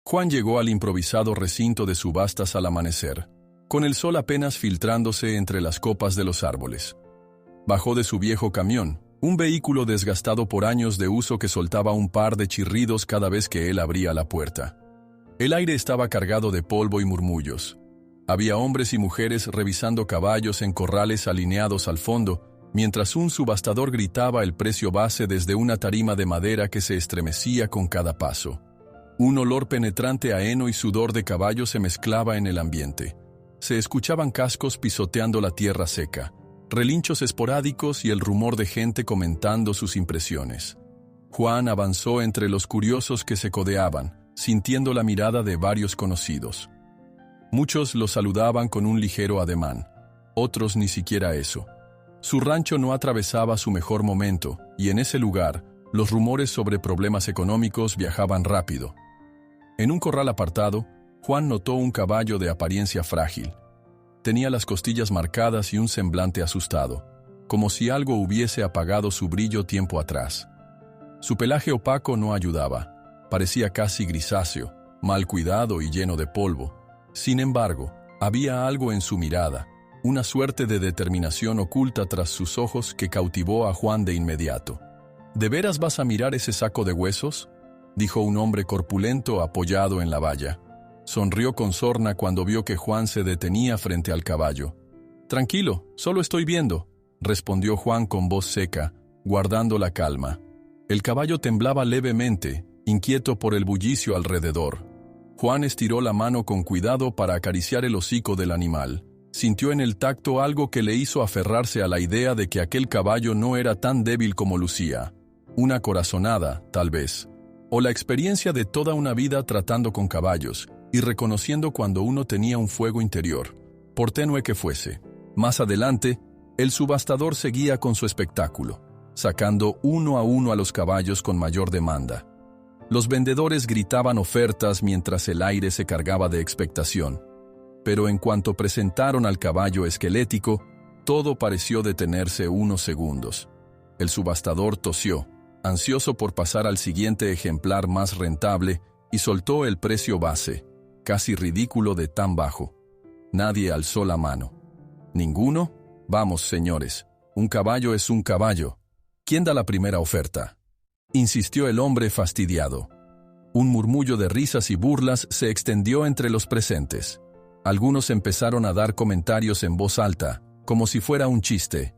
Juan llegó al improvisado recinto de subastas al amanecer, con el sol apenas filtrándose entre las copas de los árboles. Bajó de su viejo camión, un vehículo desgastado por años de uso que soltaba un par de chirridos cada vez que él abría la puerta. El aire estaba cargado de polvo y murmullos. Había hombres y mujeres revisando caballos en corrales alineados al fondo, mientras un subastador gritaba el precio base desde una tarima de madera que se estremecía con cada paso. Un olor penetrante a heno y sudor de caballo se mezclaba en el ambiente. Se escuchaban cascos pisoteando la tierra seca, relinchos esporádicos y el rumor de gente comentando sus impresiones. Juan avanzó entre los curiosos que se codeaban, sintiendo la mirada de varios conocidos. Muchos lo saludaban con un ligero ademán, otros ni siquiera eso. Su rancho no atravesaba su mejor momento, y en ese lugar, los rumores sobre problemas económicos viajaban rápido. En un corral apartado, Juan notó un caballo de apariencia frágil. Tenía las costillas marcadas y un semblante asustado, como si algo hubiese apagado su brillo tiempo atrás. Su pelaje opaco no ayudaba, parecía casi grisáceo, mal cuidado y lleno de polvo. Sin embargo, había algo en su mirada, una suerte de determinación oculta tras sus ojos que cautivó a Juan de inmediato. ¿De veras vas a mirar ese saco de huesos?, dijo un hombre corpulento apoyado en la valla. Sonrió con sorna cuando vio que Juan se detenía frente al caballo. «Tranquilo, solo estoy viendo», respondió Juan con voz seca, guardando la calma. El caballo temblaba levemente, inquieto por el bullicio alrededor. Juan estiró la mano con cuidado para acariciar el hocico del animal. Sintió en el tacto algo que le hizo aferrarse a la idea de que aquel caballo no era tan débil como lucía. Una corazonada, tal vez. O la experiencia de toda una vida tratando con caballos y reconociendo cuando uno tenía un fuego interior, por tenue que fuese. Más adelante, el subastador seguía con su espectáculo, sacando uno a los caballos con mayor demanda. Los vendedores gritaban ofertas mientras el aire se cargaba de expectación. Pero en cuanto presentaron al caballo esquelético, todo pareció detenerse unos segundos. El subastador tosió, ansioso por pasar al siguiente ejemplar más rentable, y soltó el precio base, casi ridículo de tan bajo. Nadie alzó la mano. ¿Ninguno? Vamos, señores, un caballo es un caballo. ¿Quién da la primera oferta?, insistió el hombre fastidiado. Un murmullo de risas y burlas se extendió entre los presentes. Algunos empezaron a dar comentarios en voz alta, como si fuera un chiste.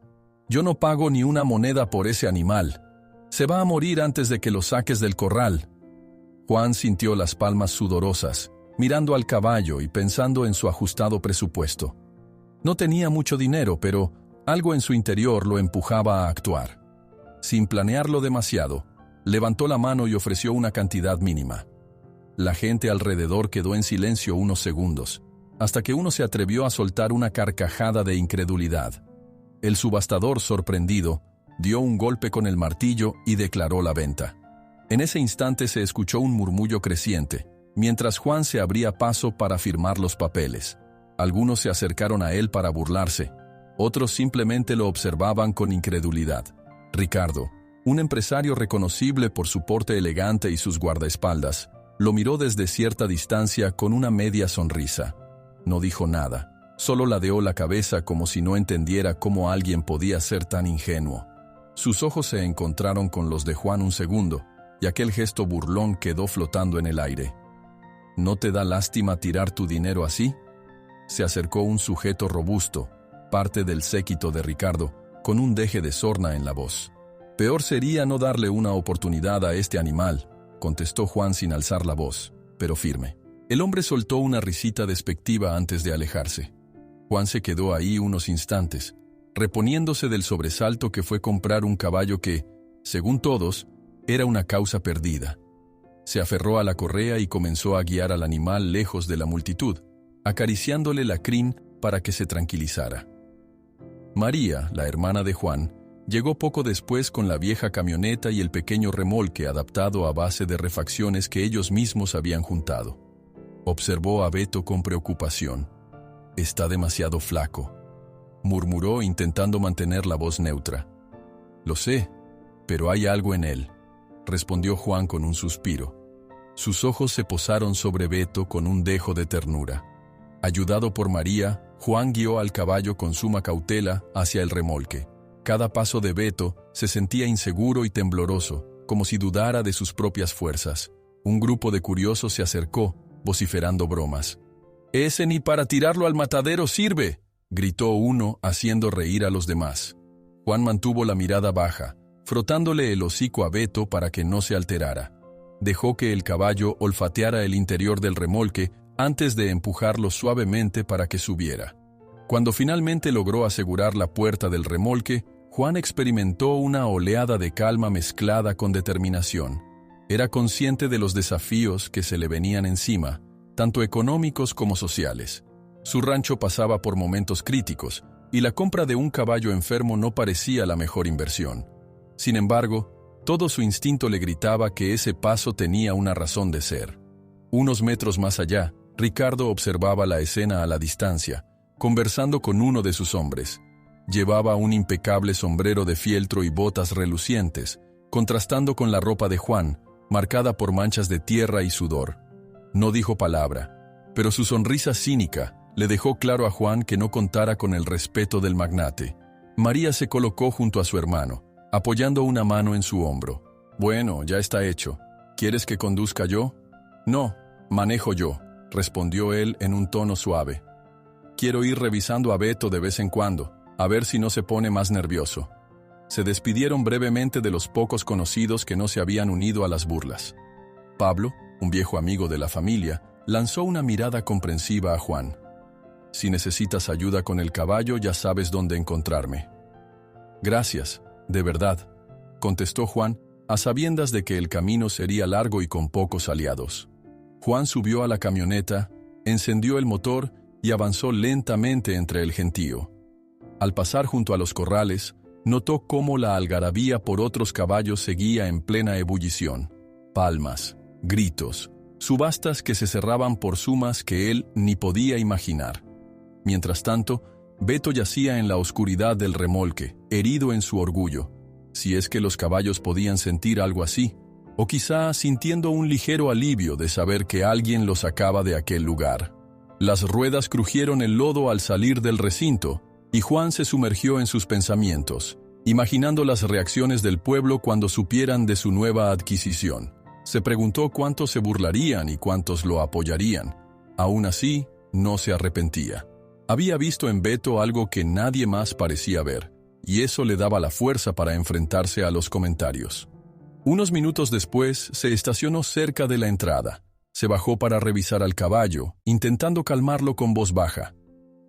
«Yo no pago ni una moneda por ese animal. Se va a morir antes de que lo saques del corral». Juan sintió las palmas sudorosas, mirando al caballo y pensando en su ajustado presupuesto. No tenía mucho dinero, pero algo en su interior lo empujaba a actuar. Sin planearlo demasiado, levantó la mano y ofreció una cantidad mínima. La gente alrededor quedó en silencio unos segundos, hasta que uno se atrevió a soltar una carcajada de incredulidad. El subastador, sorprendido, dio un golpe con el martillo y declaró la venta. En ese instante se escuchó un murmullo creciente, mientras Juan se abría paso para firmar los papeles. Algunos se acercaron a él para burlarse, otros simplemente lo observaban con incredulidad. Ricardo, un empresario reconocible por su porte elegante y sus guardaespaldas, lo miró desde cierta distancia con una media sonrisa. No dijo nada, solo ladeó la cabeza como si no entendiera cómo alguien podía ser tan ingenuo. Sus ojos se encontraron con los de Juan un segundo, y aquel gesto burlón quedó flotando en el aire. ¿No te da lástima tirar tu dinero así?, se acercó un sujeto robusto, parte del séquito de Ricardo, con un deje de sorna en la voz. «Peor sería no darle una oportunidad a este animal», contestó Juan sin alzar la voz, pero firme. El hombre soltó una risita despectiva antes de alejarse. Juan se quedó ahí unos instantes, reponiéndose del sobresalto que fue comprar un caballo que, según todos, era una causa perdida. Se aferró a la correa y comenzó a guiar al animal lejos de la multitud, acariciándole la crin para que se tranquilizara. María, la hermana de Juan, llegó poco después con la vieja camioneta y el pequeño remolque adaptado a base de refacciones que ellos mismos habían juntado. Observó a Beto con preocupación. «Está demasiado flaco», murmuró intentando mantener la voz neutra. «Lo sé, pero hay algo en él», respondió Juan con un suspiro. Sus ojos se posaron sobre Beto con un dejo de ternura. Ayudado por María, Juan guió al caballo con suma cautela hacia el remolque. Cada paso de Beto se sentía inseguro y tembloroso, como si dudara de sus propias fuerzas. Un grupo de curiosos se acercó, vociferando bromas. «¡Ese ni para tirarlo al matadero sirve!», gritó uno, haciendo reír a los demás. Juan mantuvo la mirada baja, frotándole el hocico a Beto para que no se alterara. Dejó que el caballo olfateara el interior del remolque antes de empujarlo suavemente para que subiera. Cuando finalmente logró asegurar la puerta del remolque, Juan experimentó una oleada de calma mezclada con determinación. Era consciente de los desafíos que se le venían encima, tanto económicos como sociales. Su rancho pasaba por momentos críticos, y la compra de un caballo enfermo no parecía la mejor inversión. Sin embargo, todo su instinto le gritaba que ese paso tenía una razón de ser. Unos metros más allá, Ricardo observaba la escena a la distancia, conversando con uno de sus hombres. Llevaba un impecable sombrero de fieltro y botas relucientes, contrastando con la ropa de Juan, marcada por manchas de tierra y sudor. No dijo palabra, pero su sonrisa cínica le dejó claro a Juan que no contara con el respeto del magnate. María se colocó junto a su hermano, apoyando una mano en su hombro. «Bueno, ya está hecho. ¿Quieres que conduzca yo?» «No, manejo yo», respondió él en un tono suave. «Quiero ir revisando a Beto de vez en cuando, a ver si no se pone más nervioso». Se despidieron brevemente de los pocos conocidos que no se habían unido a las burlas. Pablo, un viejo amigo de la familia, lanzó una mirada comprensiva a Juan. «Si necesitas ayuda con el caballo, ya sabes dónde encontrarme». «Gracias, de verdad», contestó Juan, a sabiendas de que el camino sería largo y con pocos aliados. Juan subió a la camioneta, encendió el motor y avanzó lentamente entre el gentío. Al pasar junto a los corrales, notó cómo la algarabía por otros caballos seguía en plena ebullición. Palmas, gritos, subastas que se cerraban por sumas que él ni podía imaginar. Mientras tanto, Beto yacía en la oscuridad del remolque, herido en su orgullo, si es que los caballos podían sentir algo así, o quizá sintiendo un ligero alivio de saber que alguien los sacaba de aquel lugar. Las ruedas crujieron el lodo al salir del recinto, y Juan se sumergió en sus pensamientos, imaginando las reacciones del pueblo cuando supieran de su nueva adquisición. Se preguntó cuántos se burlarían y cuántos lo apoyarían. Aún así, no se arrepentía. Había visto en Beto algo que nadie más parecía ver, y eso le daba la fuerza para enfrentarse a los comentarios. Unos minutos después, se estacionó cerca de la entrada. Se bajó para revisar al caballo, intentando calmarlo con voz baja.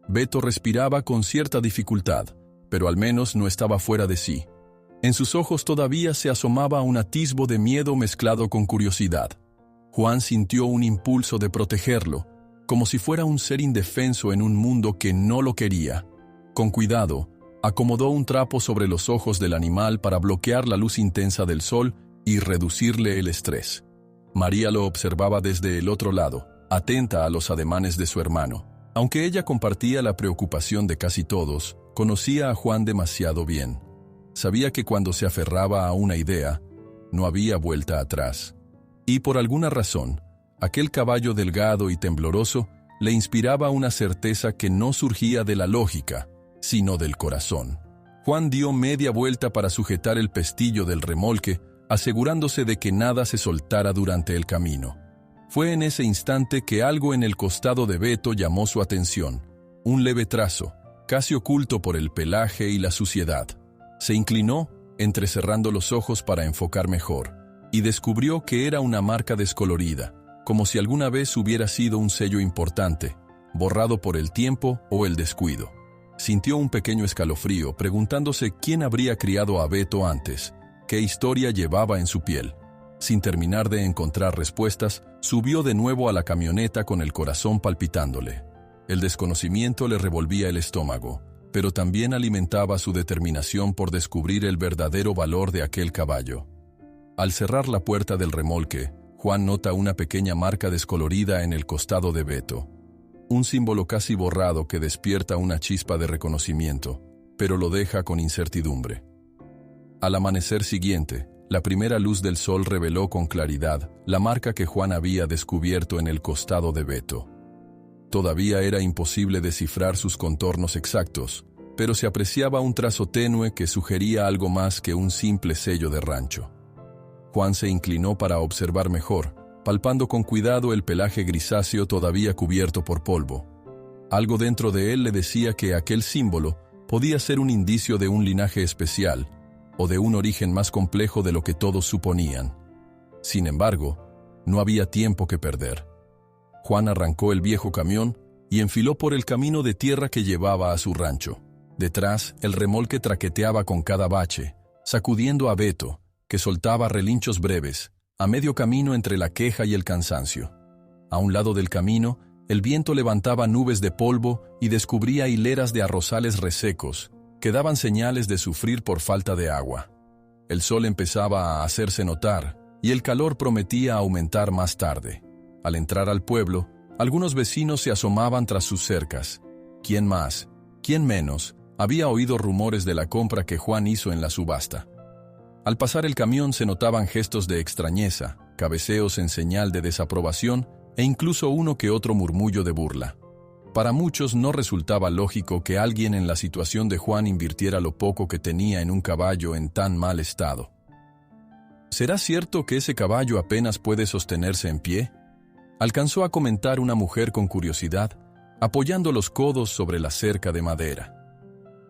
Beto respiraba con cierta dificultad, pero al menos no estaba fuera de sí. En sus ojos todavía se asomaba un atisbo de miedo mezclado con curiosidad. Juan sintió un impulso de protegerlo, como si fuera un ser indefenso en un mundo que no lo quería. Con cuidado, acomodó un trapo sobre los ojos del animal para bloquear la luz intensa del sol y reducirle el estrés. María lo observaba desde el otro lado, atenta a los ademanes de su hermano. Aunque ella compartía la preocupación de casi todos, conocía a Juan demasiado bien. Sabía que cuando se aferraba a una idea, no había vuelta atrás. Y por alguna razón, aquel caballo delgado y tembloroso le inspiraba una certeza que no surgía de la lógica, sino del corazón. Juan dio media vuelta para sujetar el pestillo del remolque, asegurándose de que nada se soltara durante el camino. Fue en ese instante que algo en el costado de Beto llamó su atención, un leve trazo, casi oculto por el pelaje y la suciedad. Se inclinó, entrecerrando los ojos para enfocar mejor, y descubrió que era una marca descolorida, como si alguna vez hubiera sido un sello importante, borrado por el tiempo o el descuido. Sintió un pequeño escalofrío, preguntándose quién habría criado a Beto antes, qué historia llevaba en su piel. Sin terminar de encontrar respuestas, subió de nuevo a la camioneta con el corazón palpitándole. El desconocimiento le revolvía el estómago, pero también alimentaba su determinación por descubrir el verdadero valor de aquel caballo. Al cerrar la puerta del remolque, Juan nota una pequeña marca descolorida en el costado de Beto. Un símbolo casi borrado que despierta una chispa de reconocimiento, pero lo deja con incertidumbre. Al amanecer siguiente, La primera luz del sol reveló con claridad la marca que Juan había descubierto en el costado de Beto. Todavía era imposible descifrar sus contornos exactos, pero se apreciaba un trazo tenue que sugería algo más que un simple sello de rancho. Juan se inclinó para observar mejor, palpando con cuidado el pelaje grisáceo todavía cubierto por polvo. Algo dentro de él le decía que aquel símbolo podía ser un indicio de un linaje especial o de un origen más complejo de lo que todos suponían. Sin embargo, no había tiempo que perder. Juan arrancó el viejo camión y enfiló por el camino de tierra que llevaba a su rancho. Detrás, el remolque traqueteaba con cada bache, sacudiendo a Beto, que soltaba relinchos breves, a medio camino entre la queja y el cansancio. A un lado del camino, el viento levantaba nubes de polvo y descubría hileras de arrozales resecos, que daban señales de sufrir por falta de agua. El sol empezaba a hacerse notar, y el calor prometía aumentar más tarde. Al entrar al pueblo, algunos vecinos se asomaban tras sus cercas. ¿Quién más? ¿Quién menos? Había oído rumores de la compra que Juan hizo en la subasta. Al pasar el camión se notaban gestos de extrañeza, cabeceos en señal de desaprobación e incluso uno que otro murmullo de burla. Para muchos no resultaba lógico que alguien en la situación de Juan invirtiera lo poco que tenía en un caballo en tan mal estado. ¿Será cierto que ese caballo apenas puede sostenerse en pie?, alcanzó a comentar una mujer con curiosidad, apoyando los codos sobre la cerca de madera.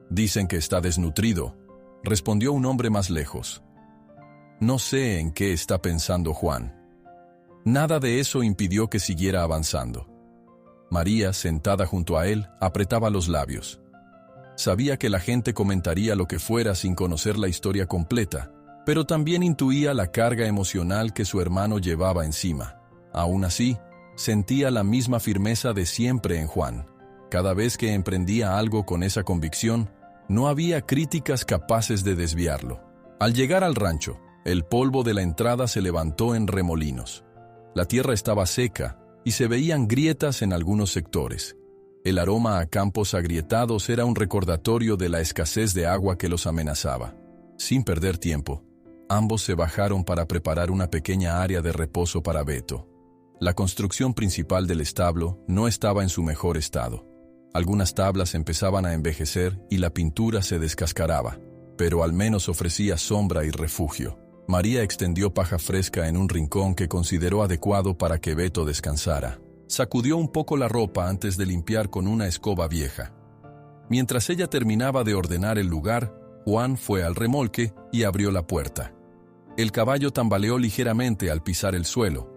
«Dicen que está desnutrido», respondió un hombre más lejos. No sé en qué está pensando Juan. Nada de eso impidió que siguiera avanzando. María, sentada junto a él, apretaba los labios. Sabía que la gente comentaría lo que fuera sin conocer la historia completa, pero también intuía la carga emocional que su hermano llevaba encima. Aún así, sentía la misma firmeza de siempre en Juan. Cada vez que emprendía algo con esa convicción, no había críticas capaces de desviarlo. Al llegar al rancho, el polvo de la entrada se levantó en remolinos. La tierra estaba seca y se veían grietas en algunos sectores. El aroma a campos agrietados era un recordatorio de la escasez de agua que los amenazaba. Sin perder tiempo, ambos se bajaron para preparar una pequeña área de reposo para Beto. La construcción principal del establo no estaba en su mejor estado. Algunas tablas empezaban a envejecer y la pintura se descascaraba, pero al menos ofrecía sombra y refugio. María extendió paja fresca en un rincón que consideró adecuado para que Beto descansara. Sacudió un poco la ropa antes de limpiar con una escoba vieja. Mientras ella terminaba de ordenar el lugar, Juan fue al remolque y abrió la puerta. El caballo tambaleó ligeramente al pisar el suelo.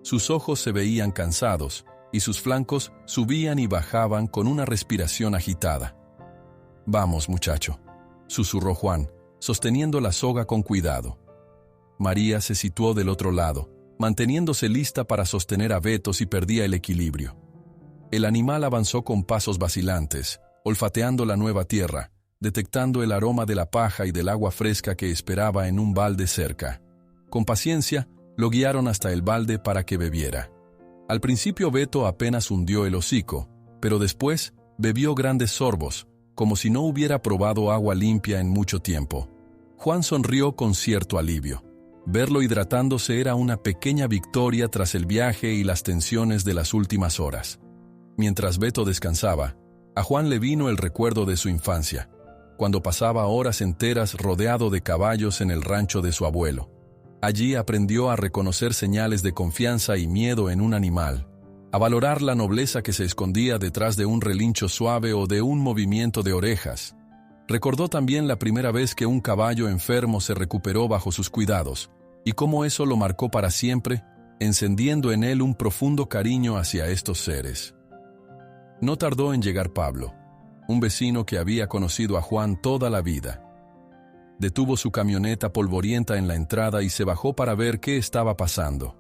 Sus ojos se veían cansados y sus flancos subían y bajaban con una respiración agitada. «Vamos, muchacho», susurró Juan, sosteniendo la soga con cuidado. María se situó del otro lado, manteniéndose lista para sostener a Beto si perdía el equilibrio. El animal avanzó con pasos vacilantes, olfateando la nueva tierra, detectando el aroma de la paja y del agua fresca que esperaba en un balde cerca. Con paciencia, lo guiaron hasta el balde para que bebiera. Al principio Beto apenas hundió el hocico, pero después bebió grandes sorbos, como si no hubiera probado agua limpia en mucho tiempo. Juan sonrió con cierto alivio. Verlo hidratándose era una pequeña victoria tras el viaje y las tensiones de las últimas horas. Mientras Beto descansaba, a Juan le vino el recuerdo de su infancia, cuando pasaba horas enteras rodeado de caballos en el rancho de su abuelo. Allí aprendió a reconocer señales de confianza y miedo en un animal, a valorar la nobleza que se escondía detrás de un relincho suave o de un movimiento de orejas. Recordó también la primera vez que un caballo enfermo se recuperó bajo sus cuidados, y cómo eso lo marcó para siempre, encendiendo en él un profundo cariño hacia estos seres. No tardó en llegar Pablo, un vecino que había conocido a Juan toda la vida. Detuvo su camioneta polvorienta en la entrada y se bajó para ver qué estaba pasando.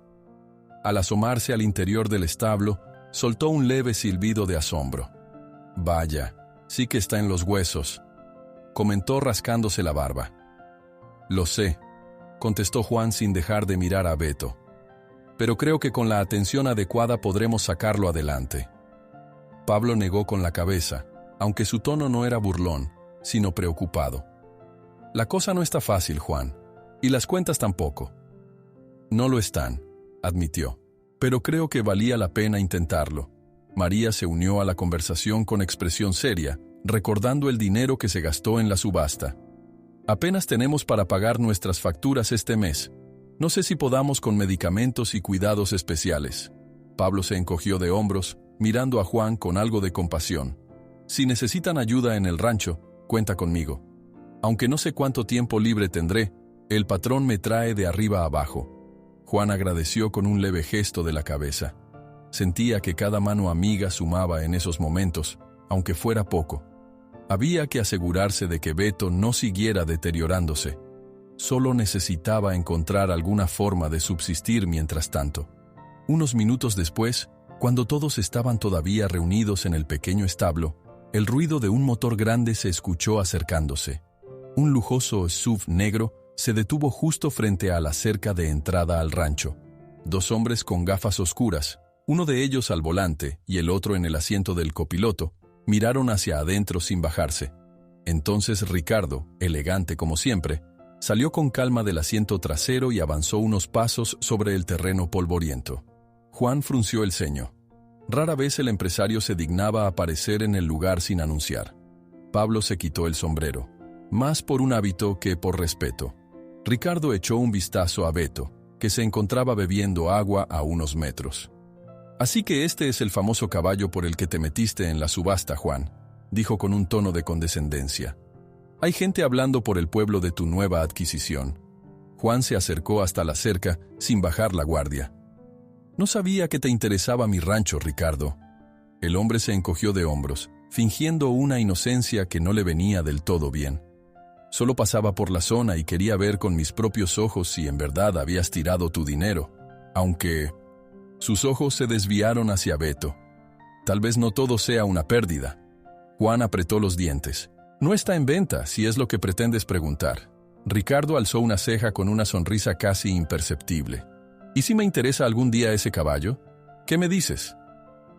Al asomarse al interior del establo, soltó un leve silbido de asombro. «Vaya, sí que está en los huesos», comentó rascándose la barba. «Lo sé», contestó Juan sin dejar de mirar a Beto. «Pero creo que con la atención adecuada podremos sacarlo adelante». Pablo negó con la cabeza, aunque su tono no era burlón, sino preocupado. «La cosa no está fácil, Juan. Y las cuentas tampoco. No lo están, admitió. Pero creo que valía la pena intentarlo. María se unió a la conversación con expresión seria, recordando el dinero que se gastó en la subasta. Apenas tenemos para pagar nuestras facturas este mes. No sé si podamos con medicamentos y cuidados especiales. Pablo se encogió de hombros, mirando a Juan con algo de compasión. Si necesitan ayuda en el rancho, cuenta conmigo. Aunque no sé cuánto tiempo libre tendré, el patrón me trae de arriba abajo. Juan agradeció con un leve gesto de la cabeza. Sentía que cada mano amiga sumaba en esos momentos, aunque fuera poco. Había que asegurarse de que Beto no siguiera deteriorándose. Solo necesitaba encontrar alguna forma de subsistir mientras tanto. Unos minutos después, cuando todos estaban todavía reunidos en el pequeño establo, el ruido de un motor grande se escuchó acercándose. Un lujoso SUV negro se detuvo justo frente a la cerca de entrada al rancho. Dos hombres con gafas oscuras, uno de ellos al volante y el otro en el asiento del copiloto, miraron hacia adentro sin bajarse. Entonces Ricardo, elegante como siempre, salió con calma del asiento trasero y avanzó unos pasos sobre el terreno polvoriento. Juan frunció el ceño. Rara vez el empresario se dignaba aparecer en el lugar sin anunciar. Pablo se quitó el sombrero, más por un hábito que por respeto. Ricardo echó un vistazo a Beto, que se encontraba bebiendo agua a unos metros. «Así que este es el famoso caballo por el que te metiste en la subasta, Juan», dijo con un tono de condescendencia. «Hay gente hablando por el pueblo de tu nueva adquisición». Juan se acercó hasta la cerca, sin bajar la guardia. «No sabía que te interesaba mi rancho, Ricardo». El hombre se encogió de hombros, fingiendo una inocencia que no le venía del todo bien. «Solo pasaba por la zona y quería ver con mis propios ojos si en verdad habías tirado tu dinero, aunque...» Sus ojos se desviaron hacia Beto. «Tal vez no todo sea una pérdida». Juan apretó los dientes. «No está en venta, si es lo que pretendes preguntar». Ricardo alzó una ceja con una sonrisa casi imperceptible. «¿Y si me interesa algún día ese caballo? ¿Qué me dices?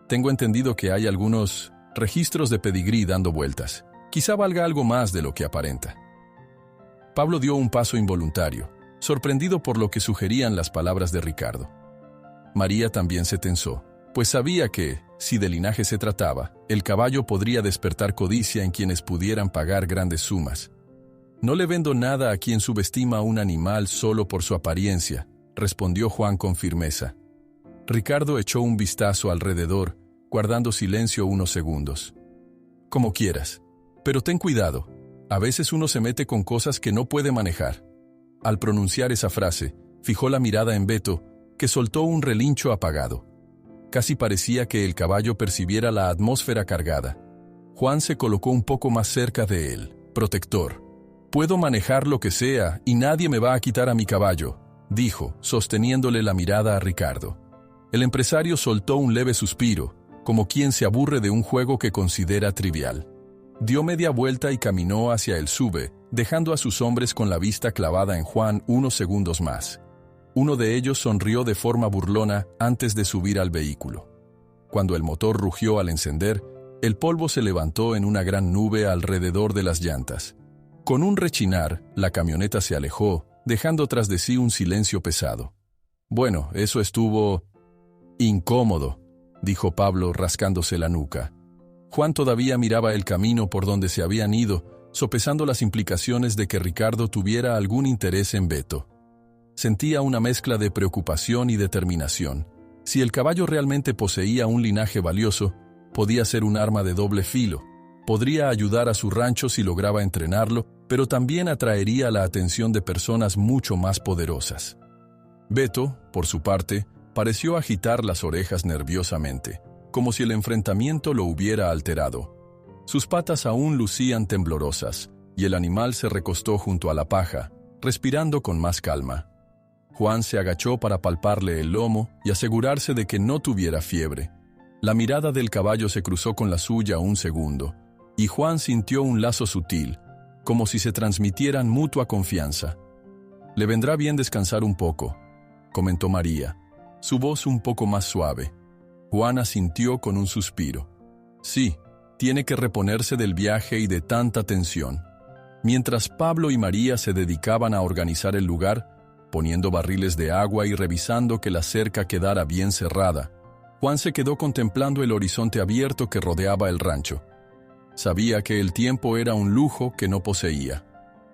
Tengo entendido que hay algunos registros de pedigrí dando vueltas. Quizá valga algo más de lo que aparenta». Pablo dio un paso involuntario, sorprendido por lo que sugerían las palabras de Ricardo. María también se tensó, pues sabía que, si de linaje se trataba, el caballo podría despertar codicia en quienes pudieran pagar grandes sumas. «No le vendo nada a quien subestima a un animal solo por su apariencia», respondió Juan con firmeza. Ricardo echó un vistazo alrededor, guardando silencio unos segundos. «Como quieras, pero ten cuidado. A veces uno se mete con cosas que no puede manejar». Al pronunciar esa frase, fijó la mirada en Beto, que soltó un relincho apagado. Casi parecía que el caballo percibiera la atmósfera cargada. Juan se colocó un poco más cerca de él, protector. «Puedo manejar lo que sea y nadie me va a quitar a mi caballo», dijo, sosteniéndole la mirada a Ricardo. El empresario soltó un leve suspiro, como quien se aburre de un juego que considera trivial. Dio media vuelta y caminó hacia el SUV, dejando a sus hombres con la vista clavada en Juan unos segundos más. Uno de ellos sonrió de forma burlona antes de subir al vehículo. Cuando el motor rugió al encender, el polvo se levantó en una gran nube alrededor de las llantas. Con un rechinar, la camioneta se alejó, dejando tras de sí un silencio pesado. «Bueno, eso estuvo... incómodo», dijo Pablo rascándose la nuca. Juan todavía miraba el camino por donde se habían ido, sopesando las implicaciones de que Ricardo tuviera algún interés en Beto. Sentía una mezcla de preocupación y determinación. Si el caballo realmente poseía un linaje valioso, podía ser un arma de doble filo. Podría ayudar a su rancho si lograba entrenarlo, pero también atraería la atención de personas mucho más poderosas. Beto, por su parte, pareció agitar las orejas nerviosamente, como si el enfrentamiento lo hubiera alterado. Sus patas aún lucían temblorosas, y el animal se recostó junto a la paja, respirando con más calma. Juan se agachó para palparle el lomo y asegurarse de que no tuviera fiebre. La mirada del caballo se cruzó con la suya un segundo, y Juan sintió un lazo sutil, como si se transmitieran mutua confianza. «Le vendrá bien descansar un poco», comentó María, su voz un poco más suave. Juan asintió con un suspiro. «Sí, tiene que reponerse del viaje y de tanta tensión». Mientras Pablo y María se dedicaban a organizar el lugar, poniendo barriles de agua y revisando que la cerca quedara bien cerrada, Juan se quedó contemplando el horizonte abierto que rodeaba el rancho. Sabía que el tiempo era un lujo que no poseía.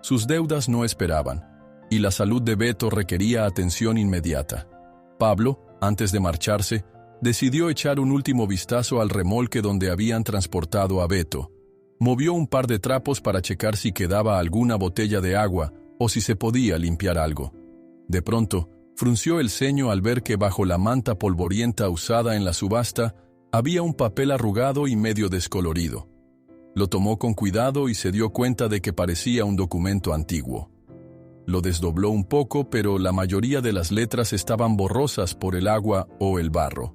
Sus deudas no esperaban, y la salud de Beto requería atención inmediata. Pablo, antes de marcharse, decidió echar un último vistazo al remolque donde habían transportado a Beto. Movió un par de trapos para checar si quedaba alguna botella de agua o si se podía limpiar algo. De pronto, frunció el ceño al ver que bajo la manta polvorienta usada en la subasta había un papel arrugado y medio descolorido. Lo tomó con cuidado y se dio cuenta de que parecía un documento antiguo. Lo desdobló un poco, pero la mayoría de las letras estaban borrosas por el agua o el barro.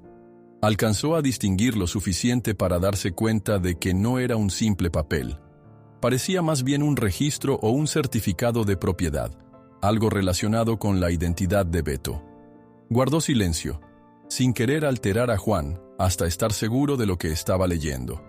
Alcanzó a distinguir lo suficiente para darse cuenta de que no era un simple papel. Parecía más bien un registro o un certificado de propiedad, algo relacionado con la identidad de Beto. Guardó silencio, sin querer alterar a Juan, hasta estar seguro de lo que estaba leyendo.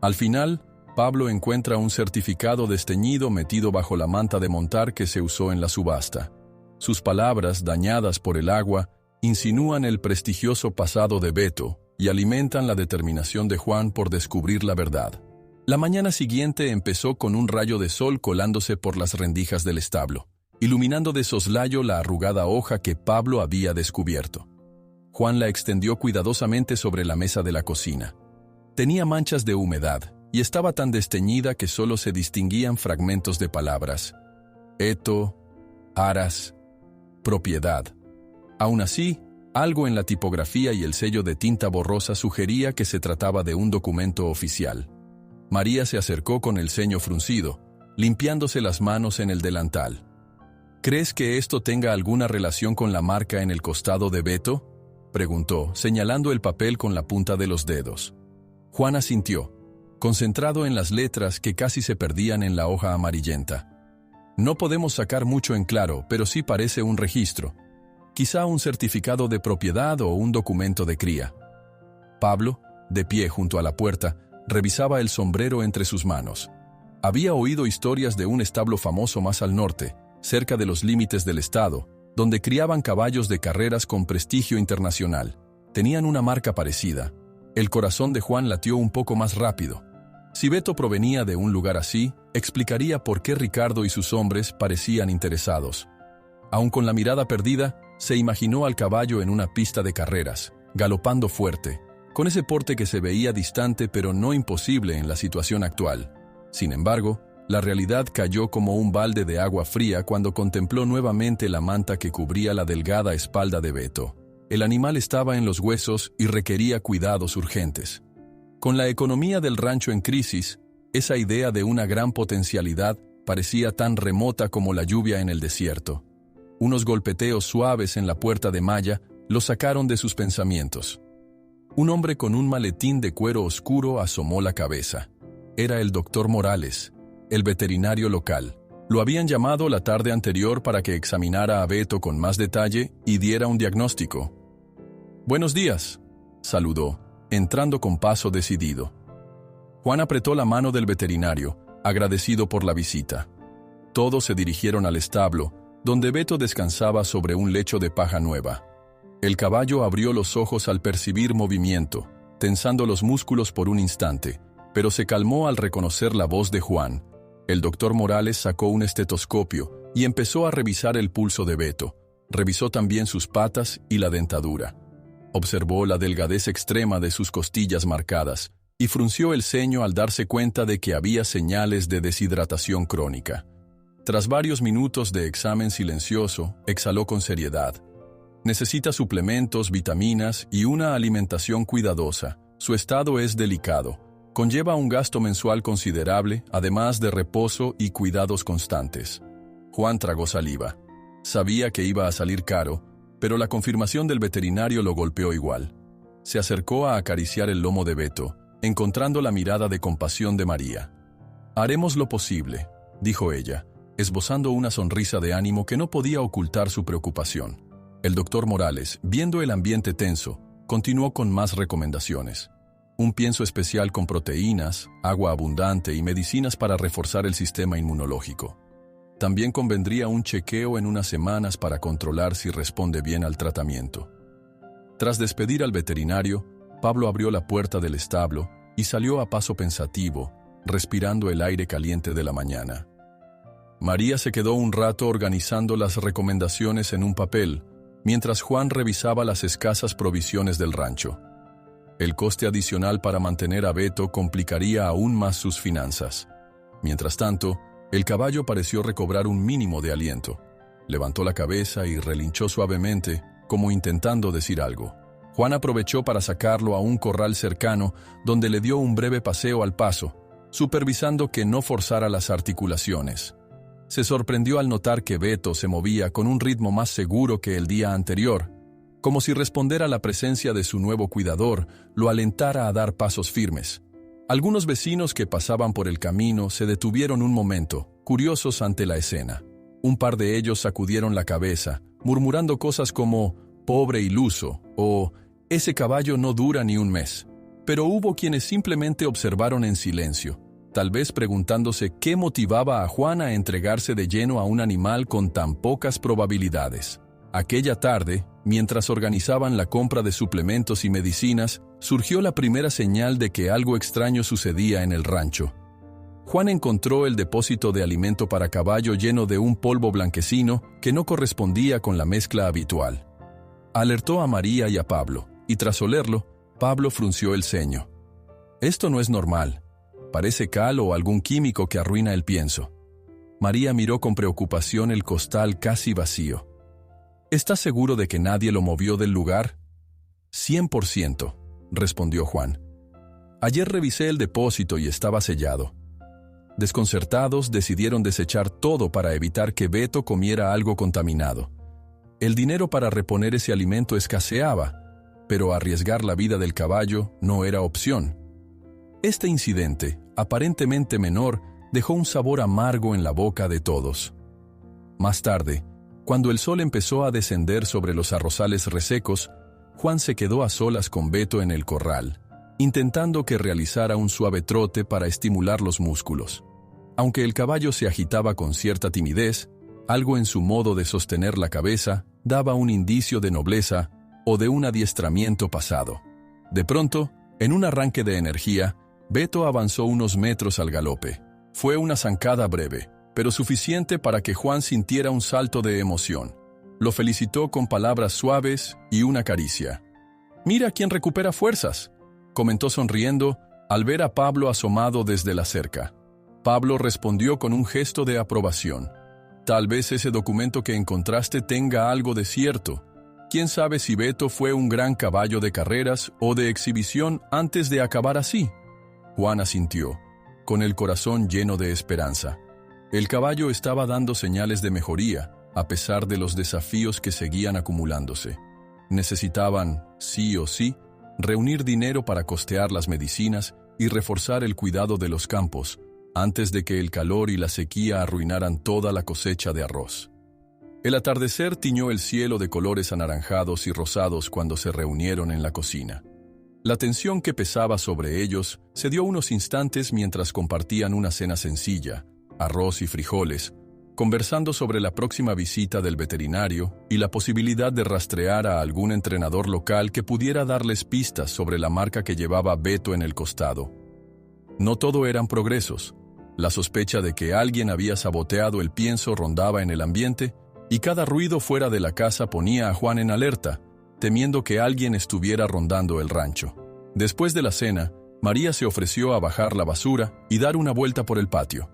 Al final, Pablo encuentra un certificado desteñido metido bajo la manta de montar que se usó en la subasta. Sus palabras, dañadas por el agua, insinúan el prestigioso pasado de Beto y alimentan la determinación de Juan por descubrir la verdad. La mañana siguiente empezó con un rayo de sol colándose por las rendijas del establo, iluminando de soslayo la arrugada hoja que Pablo había descubierto. Juan la extendió cuidadosamente sobre la mesa de la cocina. Tenía manchas de humedad y estaba tan desteñida que solo se distinguían fragmentos de palabras. Eto, aras, propiedad. Aún así, algo en la tipografía y el sello de tinta borrosa sugería que se trataba de un documento oficial. María se acercó con el ceño fruncido, limpiándose las manos en el delantal. ¿Crees que esto tenga alguna relación con la marca en el costado de Beto?, preguntó, señalando el papel con la punta de los dedos. Juan asintió, concentrado en las letras que casi se perdían en la hoja amarillenta. No podemos sacar mucho en claro, pero sí parece un registro. Quizá un certificado de propiedad o un documento de cría. Pablo, de pie junto a la puerta, revisaba el sombrero entre sus manos. Había oído historias de un establo famoso más al norte, cerca de los límites del estado, donde criaban caballos de carreras con prestigio internacional. Tenían una marca parecida. El corazón de Juan latió un poco más rápido. Si Beto provenía de un lugar así, explicaría por qué Ricardo y sus hombres parecían interesados. Aun con la mirada perdida, se imaginó al caballo en una pista de carreras, galopando fuerte, con ese porte que se veía distante pero no imposible en la situación actual. Sin embargo, la realidad cayó como un balde de agua fría cuando contempló nuevamente la manta que cubría la delgada espalda de Beto. El animal estaba en los huesos y requería cuidados urgentes. Con la economía del rancho en crisis, esa idea de una gran potencialidad parecía tan remota como la lluvia en el desierto. Unos golpeteos suaves en la puerta de malla lo sacaron de sus pensamientos. Un hombre con un maletín de cuero oscuro asomó la cabeza. Era el doctor Morales, el veterinario local. Lo habían llamado la tarde anterior para que examinara a Beto con más detalle y diera un diagnóstico. «Buenos días», saludó, entrando con paso decidido. Juan apretó la mano del veterinario, agradecido por la visita. Todos se dirigieron al establo, donde Beto descansaba sobre un lecho de paja nueva. El caballo abrió los ojos al percibir movimiento, tensando los músculos por un instante, pero se calmó al reconocer la voz de Juan. El doctor Morales sacó un estetoscopio y empezó a revisar el pulso de Beto. Revisó también sus patas y la dentadura. Observó la delgadez extrema de sus costillas marcadas y frunció el ceño al darse cuenta de que había señales de deshidratación crónica. Tras varios minutos de examen silencioso, exhaló con seriedad. Necesita suplementos, vitaminas y una alimentación cuidadosa. Su estado es delicado. Conlleva un gasto mensual considerable, además de reposo y cuidados constantes. Juan tragó saliva. Sabía que iba a salir caro, pero la confirmación del veterinario lo golpeó igual. Se acercó a acariciar el lomo de Beto, encontrando la mirada de compasión de María. «Haremos lo posible», dijo ella, esbozando una sonrisa de ánimo que no podía ocultar su preocupación. El doctor Morales, viendo el ambiente tenso, continuó con más recomendaciones. un pienso especial con proteínas, agua abundante y medicinas para reforzar el sistema inmunológico. También convendría un chequeo en unas semanas para controlar si responde bien al tratamiento. Tras despedir al veterinario, Pablo abrió la puerta del establo y salió a paso pensativo, respirando el aire caliente de la mañana. María se quedó un rato organizando las recomendaciones en un papel, mientras Juan revisaba las escasas provisiones del rancho. El coste adicional para mantener a Beto complicaría aún más sus finanzas. Mientras tanto, el caballo pareció recobrar un mínimo de aliento. Levantó la cabeza y relinchó suavemente, como intentando decir algo. Juan aprovechó para sacarlo a un corral cercano, donde le dio un breve paseo al paso, supervisando que no forzara las articulaciones. Se sorprendió al notar que Beto se movía con un ritmo más seguro que el día anterior, como si responder a la presencia de su nuevo cuidador lo alentara a dar pasos firmes. Algunos vecinos que pasaban por el camino se detuvieron un momento, curiosos ante la escena. Un par de ellos sacudieron la cabeza, murmurando cosas como «pobre iluso» o «ese caballo no dura ni un mes». Pero hubo quienes simplemente observaron en silencio, tal vez preguntándose qué motivaba a Juan a entregarse de lleno a un animal con tan pocas probabilidades. Aquella tarde, mientras organizaban la compra de suplementos y medicinas, surgió la primera señal de que algo extraño sucedía en el rancho. Juan encontró el depósito de alimento para caballo lleno de un polvo blanquecino que no correspondía con la mezcla habitual. Alertó a María y a Pablo, y tras olerlo, Pablo frunció el ceño. «Esto no es normal. Parece cal o algún químico que arruina el pienso». María miró con preocupación el costal casi vacío. «¿Estás seguro de que nadie lo movió del lugar?» «100%», respondió Juan. «Ayer revisé el depósito y estaba sellado». Desconcertados, decidieron desechar todo para evitar que Beto comiera algo contaminado. El dinero para reponer ese alimento escaseaba, pero arriesgar la vida del caballo no era opción. Este incidente, aparentemente menor, dejó un sabor amargo en la boca de todos. Más tarde, cuando el sol empezó a descender sobre los arrozales resecos, Juan se quedó a solas con Beto en el corral, intentando que realizara un suave trote para estimular los músculos. Aunque el caballo se agitaba con cierta timidez, algo en su modo de sostener la cabeza daba un indicio de nobleza o de un adiestramiento pasado. De pronto, en un arranque de energía, Beto avanzó unos metros al galope. Fue una zancada breve, pero suficiente para que Juan sintiera un salto de emoción. Lo felicitó con palabras suaves y una caricia. «Mira quién recupera fuerzas», comentó sonriendo al ver a Pablo asomado desde la cerca. Pablo respondió con un gesto de aprobación. «Tal vez ese documento que encontraste tenga algo de cierto. ¿Quién sabe si Beto fue un gran caballo de carreras o de exhibición antes de acabar así?» Juan asintió, con el corazón lleno de esperanza. El caballo estaba dando señales de mejoría, a pesar de los desafíos que seguían acumulándose. Necesitaban, sí o sí, reunir dinero para costear las medicinas y reforzar el cuidado de los campos, antes de que el calor y la sequía arruinaran toda la cosecha de arroz. El atardecer tiñó el cielo de colores anaranjados y rosados cuando se reunieron en la cocina. La tensión que pesaba sobre ellos se dio unos instantes mientras compartían una cena sencilla, arroz y frijoles, conversando sobre la próxima visita del veterinario y la posibilidad de rastrear a algún entrenador local que pudiera darles pistas sobre la marca que llevaba Beto en el costado. No todo eran progresos. La sospecha de que alguien había saboteado el pienso rondaba en el ambiente, y cada ruido fuera de la casa ponía a Juan en alerta, temiendo que alguien estuviera rondando el rancho. Después de la cena, María se ofreció a bajar la basura y dar una vuelta por el patio.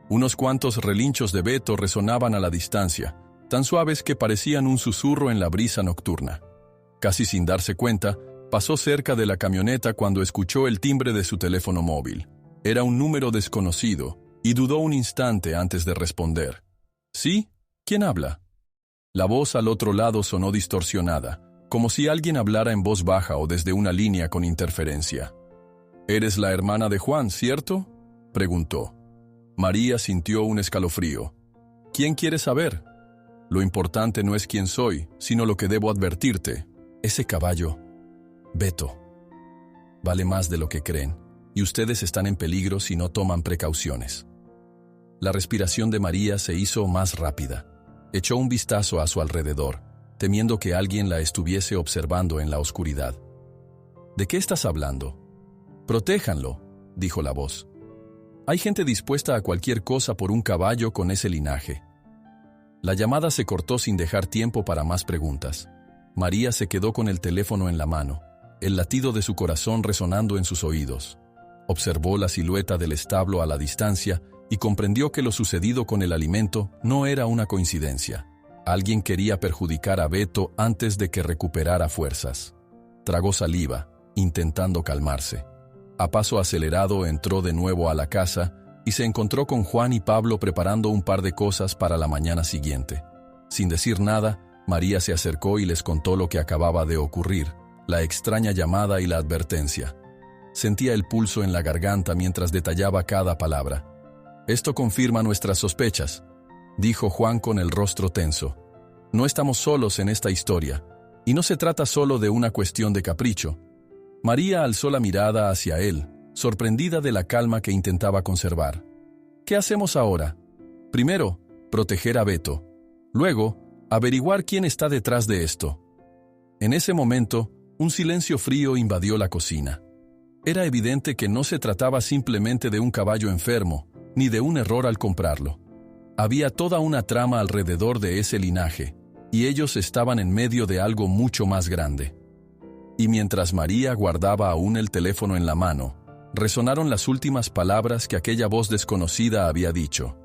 Unos cuantos relinchos de Beto resonaban a la distancia, tan suaves que parecían un susurro en la brisa nocturna. Casi sin darse cuenta, pasó cerca de la camioneta cuando escuchó el timbre de su teléfono móvil. Era un número desconocido, y dudó un instante antes de responder. «¿Sí? ¿Quién habla?» La voz al otro lado sonó distorsionada, como si alguien hablara en voz baja o desde una línea con interferencia. «¿Eres la hermana de Juan, cierto?», preguntó. María sintió un escalofrío. «¿Quién quiere saber? Lo importante no es quién soy, sino lo que debo advertirte. Ese caballo, Beto». vale más de lo que creen, y ustedes están en peligro si no toman precauciones. La respiración de María se hizo más rápida. Echó un vistazo a su alrededor, temiendo que alguien la estuviese observando en la oscuridad. ¿De qué estás hablando? Protéjanlo, dijo la voz. Hay gente dispuesta a cualquier cosa por un caballo con ese linaje. La llamada se cortó sin dejar tiempo para más preguntas. María se quedó con el teléfono en la mano, el latido de su corazón resonando en sus oídos. Observó la silueta del establo a la distancia y comprendió que lo sucedido con el alimento no era una coincidencia. Alguien quería perjudicar a Beto antes de que recuperara fuerzas. Tragó saliva, intentando calmarse. A paso acelerado entró de nuevo a la casa y se encontró con Juan y Pablo preparando un par de cosas para la mañana siguiente. Sin decir nada, María se acercó y les contó lo que acababa de ocurrir, la extraña llamada y la advertencia. Sentía el pulso en la garganta mientras detallaba cada palabra. «Esto confirma nuestras sospechas», dijo Juan con el rostro tenso. «No estamos solos en esta historia, y no se trata solo de una cuestión de capricho». María alzó la mirada hacia él, sorprendida de la calma que intentaba conservar. «¿Qué hacemos ahora? Primero, proteger a Beto. Luego, averiguar quién está detrás de esto». En ese momento, un silencio frío invadió la cocina. Era evidente que no se trataba simplemente de un caballo enfermo, ni de un error al comprarlo. Había toda una trama alrededor de ese linaje, y ellos estaban en medio de algo mucho más grande. Y mientras María guardaba aún el teléfono en la mano, resonaron las últimas palabras que aquella voz desconocida había dicho.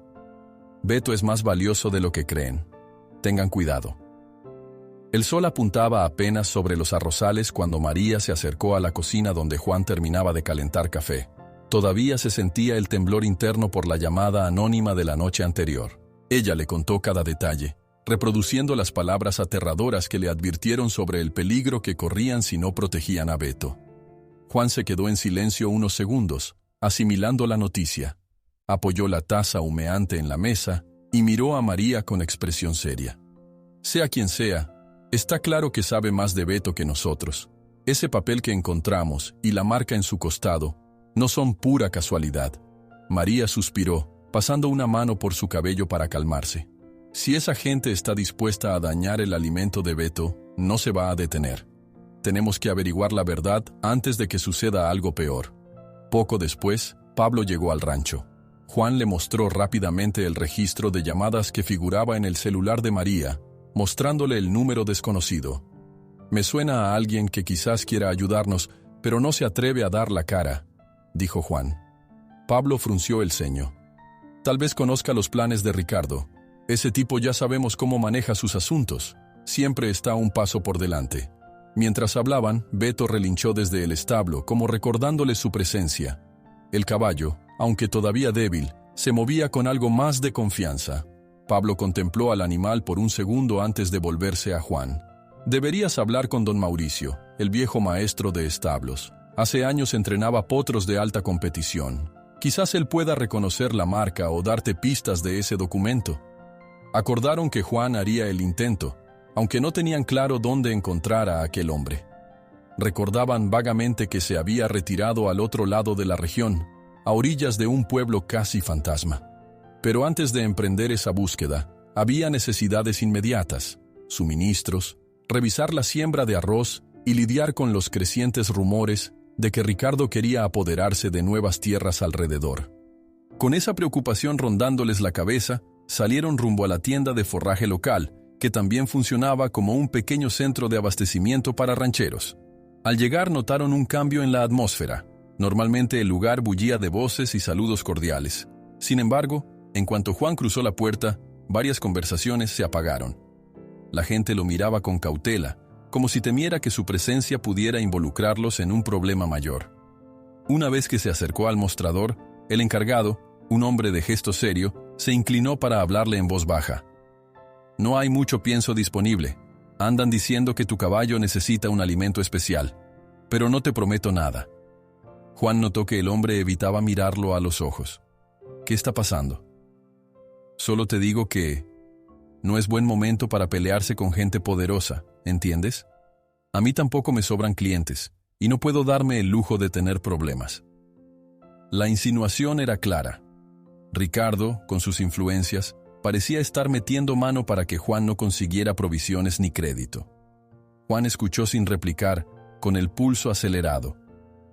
«Beto es más valioso de lo que creen. Tengan cuidado». El sol apuntaba apenas sobre los arrozales cuando María se acercó a la cocina donde Juan terminaba de calentar café. Todavía se sentía el temblor interno por la llamada anónima de la noche anterior. Ella le contó cada detalle, reproduciendo las palabras aterradoras que le advirtieron sobre el peligro que corrían si no protegían a Beto. Juan se quedó en silencio unos segundos, asimilando la noticia. Apoyó la taza humeante en la mesa y miró a María con expresión seria. «Sea quien sea, está claro que sabe más de Beto que nosotros. Ese papel que encontramos y la marca en su costado no son pura casualidad». María suspiró, pasando una mano por su cabello para calmarse. «Si esa gente está dispuesta a dañar el alimento de Beto, no se va a detener. Tenemos que averiguar la verdad antes de que suceda algo peor». Poco después, Pablo llegó al rancho. Juan le mostró rápidamente el registro de llamadas que figuraba en el celular de María, mostrándole el número desconocido. «Me suena a alguien que quizás quiera ayudarnos, pero no se atreve a dar la cara», dijo Juan. Pablo frunció el ceño. «Tal vez conozca los planes de Ricardo. Ese tipo ya sabemos cómo maneja sus asuntos. Siempre está un paso por delante». Mientras hablaban, Beto relinchó desde el establo, como recordándole su presencia. El caballo, aunque todavía débil, se movía con algo más de confianza. Pablo contempló al animal por un segundo antes de volverse a Juan. «Deberías hablar con don Mauricio, el viejo maestro de establos. Hace años entrenaba potros de alta competición. Quizás él pueda reconocer la marca o darte pistas de ese documento». Acordaron que Juan haría el intento, aunque no tenían claro dónde encontrar a aquel hombre. Recordaban vagamente que se había retirado al otro lado de la región, a orillas de un pueblo casi fantasma. Pero antes de emprender esa búsqueda, había necesidades inmediatas: suministros, revisar la siembra de arroz y lidiar con los crecientes rumores de que Ricardo quería apoderarse de nuevas tierras alrededor. Con esa preocupación rondándoles la cabeza, salieron rumbo a la tienda de forraje local, que también funcionaba como un pequeño centro de abastecimiento para rancheros. Al llegar notaron un cambio en la atmósfera. Normalmente el lugar bullía de voces y saludos cordiales. Sin embargo, en cuanto Juan cruzó la puerta, varias conversaciones se apagaron. La gente lo miraba con cautela, como si temiera que su presencia pudiera involucrarlos en un problema mayor. Una vez que se acercó al mostrador, el encargado, un hombre de gesto serio, se inclinó para hablarle en voz baja. «No hay mucho pienso disponible. Andan diciendo que tu caballo necesita un alimento especial, pero no te prometo nada». Juan notó que el hombre evitaba mirarlo a los ojos. «¿Qué está pasando?» «Solo te digo que no es buen momento para pelearse con gente poderosa, ¿entiendes? A mí tampoco me sobran clientes, y no puedo darme el lujo de tener problemas. La insinuación era clara. Ricardo, con sus influencias, parecía estar metiendo mano para que Juan no consiguiera provisiones ni crédito. Juan escuchó sin replicar, con el pulso acelerado.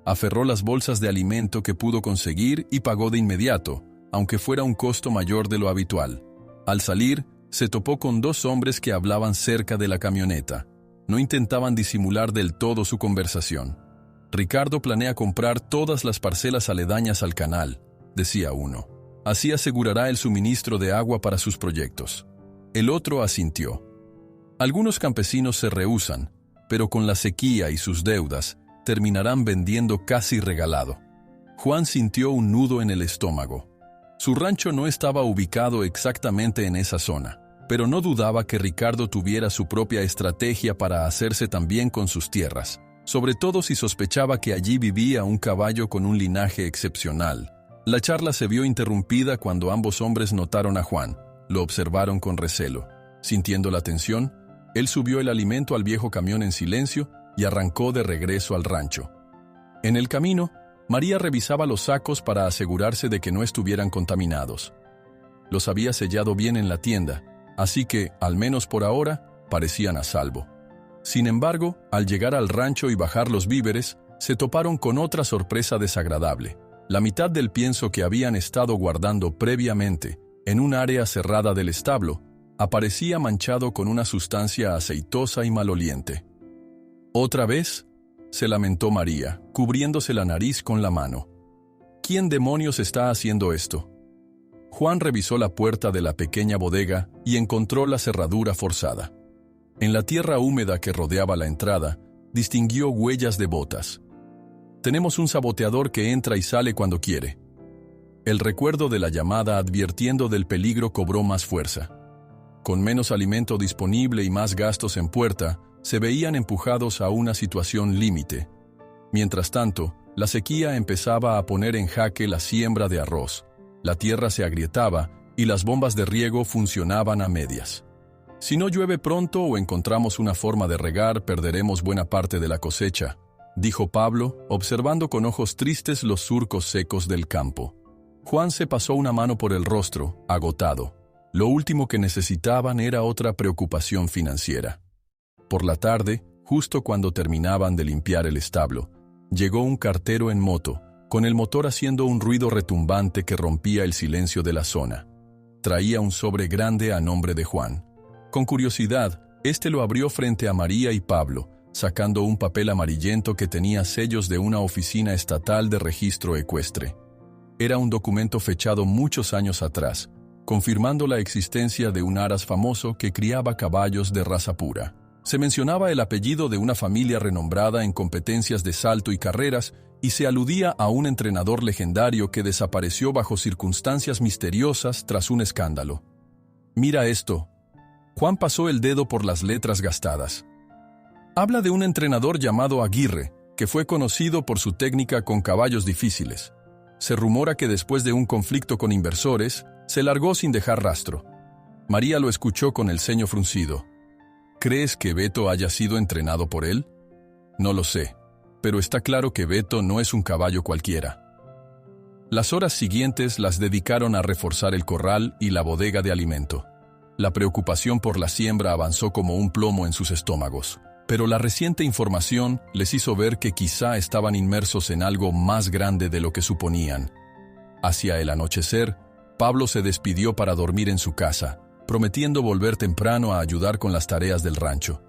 Aferró las bolsas de alimento que pudo conseguir y pagó de inmediato, aunque fuera un costo mayor de lo habitual. Al salir, se topó con dos hombres que hablaban cerca de la camioneta. No intentaban disimular del todo su conversación. Ricardo planea comprar todas las parcelas aledañas al canal, decía uno. Así asegurará el suministro de agua para sus proyectos. El otro asintió. Algunos campesinos se rehúsan, pero con la sequía y sus deudas, terminarán vendiendo casi regalado. Juan sintió un nudo en el estómago. Su rancho no estaba ubicado exactamente en esa zona, pero no dudaba que Ricardo tuviera su propia estrategia para hacerse también con sus tierras, sobre todo si sospechaba que allí vivía un caballo con un linaje excepcional. La charla se vio interrumpida cuando ambos hombres notaron a Juan. Lo observaron con recelo. Sintiendo la tensión, él subió el alimento al viejo camión en silencio y arrancó de regreso al rancho. En el camino, María revisaba los sacos para asegurarse de que no estuvieran contaminados. Los había sellado bien en la tienda, así que, al menos por ahora, parecían a salvo. Sin embargo, al llegar al rancho y bajar los víveres, se toparon con otra sorpresa desagradable. La mitad del pienso que habían estado guardando previamente, en un área cerrada del establo, aparecía manchado con una sustancia aceitosa y maloliente. ¿Otra vez?, se lamentó María, cubriéndose la nariz con la mano. ¿Quién demonios está haciendo esto? Juan revisó la puerta de la pequeña bodega y encontró la cerradura forzada. En la tierra húmeda que rodeaba la entrada, distinguió huellas de botas. Tenemos un saboteador que entra y sale cuando quiere. El recuerdo de la llamada advirtiendo del peligro cobró más fuerza. Con menos alimento disponible y más gastos en puerta, se veían empujados a una situación límite. Mientras tanto, la sequía empezaba a poner en jaque la siembra de arroz. La tierra se agrietaba y las bombas de riego funcionaban a medias. Si no llueve pronto o encontramos una forma de regar, perderemos buena parte de la cosecha, dijo Pablo, observando con ojos tristes los surcos secos del campo. Juan se pasó una mano por el rostro, agotado. Lo último que necesitaban era otra preocupación financiera. Por la tarde, justo cuando terminaban de limpiar el establo, llegó un cartero en moto, con el motor haciendo un ruido retumbante que rompía el silencio de la zona. Traía un sobre grande a nombre de Juan. Con curiosidad, este lo abrió frente a María y Pablo, sacando un papel amarillento que tenía sellos de una oficina estatal de registro ecuestre. Era un documento fechado muchos años atrás, confirmando la existencia de un aras famoso que criaba caballos de raza pura. Se mencionaba el apellido de una familia renombrada en competencias de salto y carreras, y se aludía a un entrenador legendario que desapareció bajo circunstancias misteriosas tras un escándalo. «Mira esto». Juan pasó el dedo por las letras gastadas. Habla de un entrenador llamado Aguirre, que fue conocido por su técnica con caballos difíciles. Se rumora que después de un conflicto con inversores, se largó sin dejar rastro. María lo escuchó con el ceño fruncido. ¿Crees que Beto haya sido entrenado por él? No lo sé, pero está claro que Beto no es un caballo cualquiera. Las horas siguientes las dedicaron a reforzar el corral y la bodega de alimento. La preocupación por la siembra avanzó como un plomo en sus estómagos, pero la reciente información les hizo ver que quizá estaban inmersos en algo más grande de lo que suponían. Hacia el anochecer, Pablo se despidió para dormir en su casa, prometiendo volver temprano a ayudar con las tareas del rancho.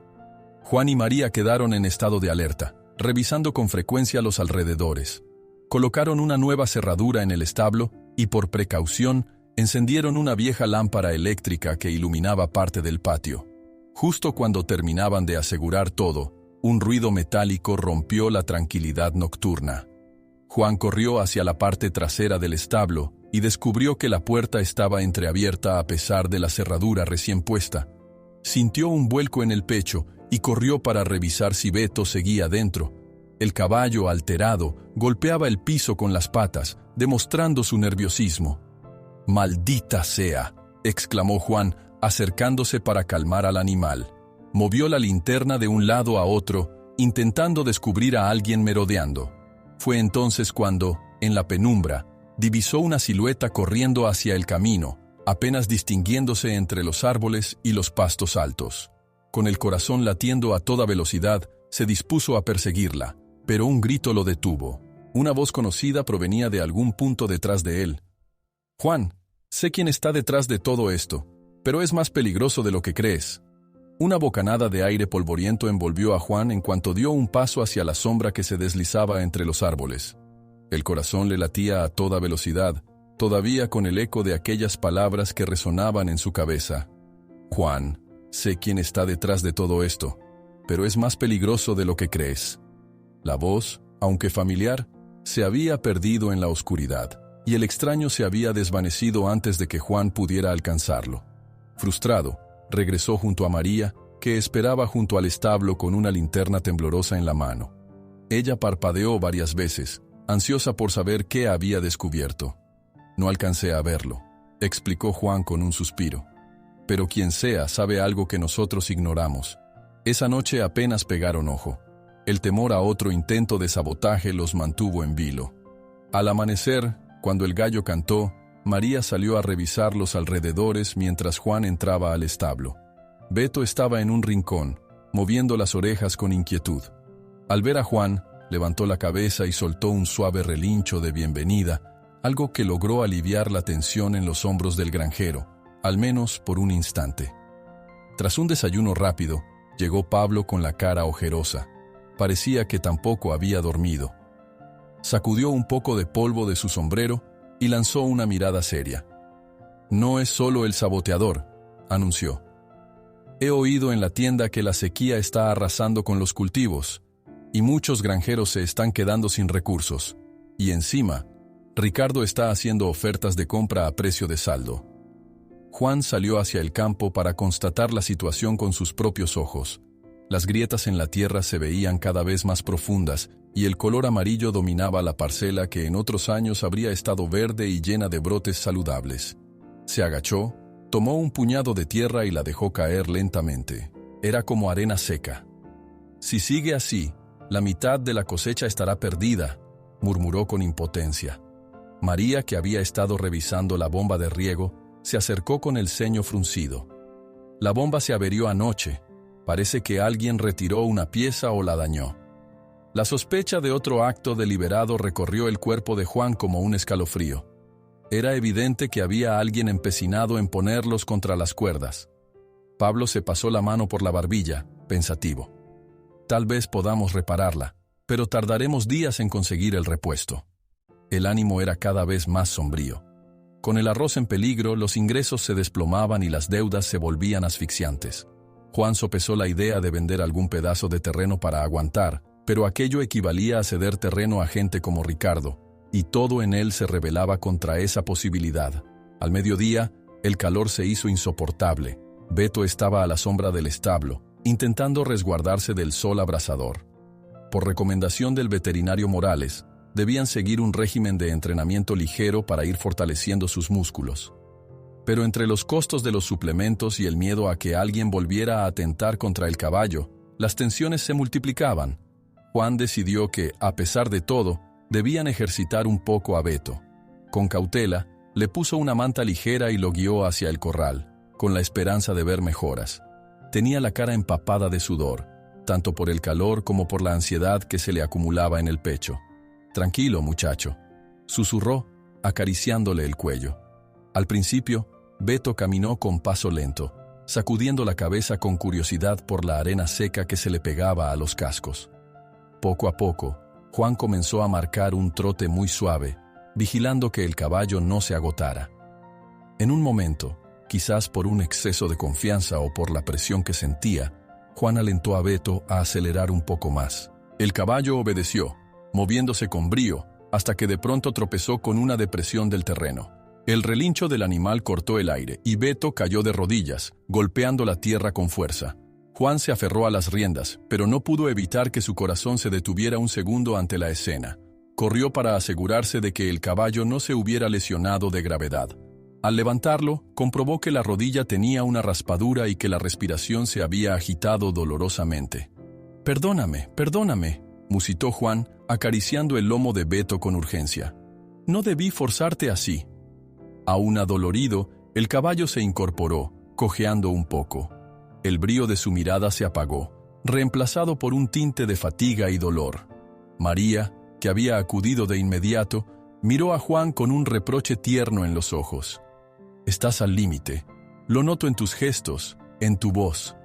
Juan y María quedaron en estado de alerta, revisando con frecuencia los alrededores. Colocaron una nueva cerradura en el establo y, por precaución, encendieron una vieja lámpara eléctrica que iluminaba parte del patio. Justo cuando terminaban de asegurar todo, un ruido metálico rompió la tranquilidad nocturna. Juan corrió hacia la parte trasera del establo y descubrió que la puerta estaba entreabierta a pesar de la cerradura recién puesta. Sintió un vuelco en el pecho y corrió para revisar si Beto seguía dentro. El caballo, alterado, golpeaba el piso con las patas, demostrando su nerviosismo. «¡Maldita sea!», exclamó Juan, acercándose para calmar al animal. Movió la linterna de un lado a otro intentando descubrir a alguien merodeando. Fue entonces cuando, en la penumbra, divisó una silueta corriendo hacia el camino, apenas distinguiéndose entre los árboles y los pastos altos. Con el corazón latiendo a toda velocidad, se dispuso a perseguirla, pero un grito lo detuvo. Una voz conocida provenía de algún punto detrás de él. «Juan, sé quién está detrás de todo esto, pero es más peligroso de lo que crees». Una bocanada de aire polvoriento envolvió a Juan en cuanto dio un paso hacia la sombra que se deslizaba entre los árboles. El corazón le latía a toda velocidad, todavía con el eco de aquellas palabras que resonaban en su cabeza. «Juan, sé quién está detrás de todo esto, pero es más peligroso de lo que crees». La voz, aunque familiar, se había perdido en la oscuridad, y el extraño se había desvanecido antes de que Juan pudiera alcanzarlo. Frustrado, regresó junto a María, que esperaba junto al establo con una linterna temblorosa en la mano. Ella parpadeó varias veces, ansiosa por saber qué había descubierto. «No alcancé a verlo», explicó Juan con un suspiro. «Pero quien sea sabe algo que nosotros ignoramos. Esa noche apenas pegaron ojo. El temor a otro intento de sabotaje los mantuvo en vilo. Al amanecer, cuando el gallo cantó, María salió a revisar los alrededores mientras Juan entraba al establo. Beto estaba en un rincón, moviendo las orejas con inquietud. Al ver a Juan, levantó la cabeza y soltó un suave relincho de bienvenida, algo que logró aliviar la tensión en los hombros del granjero, al menos por un instante. Tras un desayuno rápido, llegó Pablo con la cara ojerosa. Parecía que tampoco había dormido. Sacudió un poco de polvo de su sombrero y lanzó una mirada seria. «No es solo el saboteador», anunció. «He oído en la tienda que la sequía está arrasando con los cultivos, y muchos granjeros se están quedando sin recursos. Y encima, Ricardo está haciendo ofertas de compra a precio de saldo». Juan salió hacia el campo para constatar la situación con sus propios ojos. Las grietas en la tierra se veían cada vez más profundas y el color amarillo dominaba la parcela que en otros años habría estado verde y llena de brotes saludables. Se agachó, tomó un puñado de tierra y la dejó caer lentamente. Era como arena seca. «Si sigue así, la mitad de la cosecha estará perdida», murmuró con impotencia. María, que había estado revisando la bomba de riego, se acercó con el ceño fruncido. «La bomba se averió anoche. Parece que alguien retiró una pieza o la dañó». La sospecha de otro acto deliberado recorrió el cuerpo de Juan como un escalofrío. Era evidente que había alguien empecinado en ponerlos contra las cuerdas. Pablo se pasó la mano por la barbilla, pensativo. «Tal vez podamos repararla, pero tardaremos días en conseguir el repuesto». El ánimo era cada vez más sombrío. Con el arroz en peligro, los ingresos se desplomaban y las deudas se volvían asfixiantes. Juan sopesó la idea de vender algún pedazo de terreno para aguantar, pero aquello equivalía a ceder terreno a gente como Ricardo, y todo en él se rebelaba contra esa posibilidad. Al mediodía, el calor se hizo insoportable. Beto estaba a la sombra del establo, intentando resguardarse del sol abrasador. Por recomendación del veterinario Morales, debían seguir un régimen de entrenamiento ligero para ir fortaleciendo sus músculos. Pero entre los costos de los suplementos y el miedo a que alguien volviera a atentar contra el caballo, las tensiones se multiplicaban. Juan decidió que, a pesar de todo, debían ejercitar un poco a Beto. Con cautela, le puso una manta ligera y lo guió hacia el corral, con la esperanza de ver mejoras. Tenía la cara empapada de sudor, tanto por el calor como por la ansiedad que se le acumulaba en el pecho. «Tranquilo, muchacho», susurró, acariciándole el cuello. Al principio, Beto caminó con paso lento, sacudiendo la cabeza con curiosidad por la arena seca que se le pegaba a los cascos. Poco a poco, Juan comenzó a marcar un trote muy suave, vigilando que el caballo no se agotara. En un momento, quizás por un exceso de confianza o por la presión que sentía, Juan alentó a Beto a acelerar un poco más. El caballo obedeció, moviéndose con brío, hasta que de pronto tropezó con una depresión del terreno. El relincho del animal cortó el aire y Beto cayó de rodillas, golpeando la tierra con fuerza. Juan se aferró a las riendas, pero no pudo evitar que su corazón se detuviera un segundo ante la escena. Corrió para asegurarse de que el caballo no se hubiera lesionado de gravedad. Al levantarlo, comprobó que la rodilla tenía una raspadura y que la respiración se había agitado dolorosamente. Perdóname, perdóname, musitó Juan, acariciando el lomo de Beto con urgencia. No debí forzarte así. Aún adolorido, el caballo se incorporó, cojeando un poco. El brío de su mirada se apagó, reemplazado por un tinte de fatiga y dolor. María, que había acudido de inmediato, miró a Juan con un reproche tierno en los ojos. Estás al límite. Lo noto en tus gestos, en tu voz.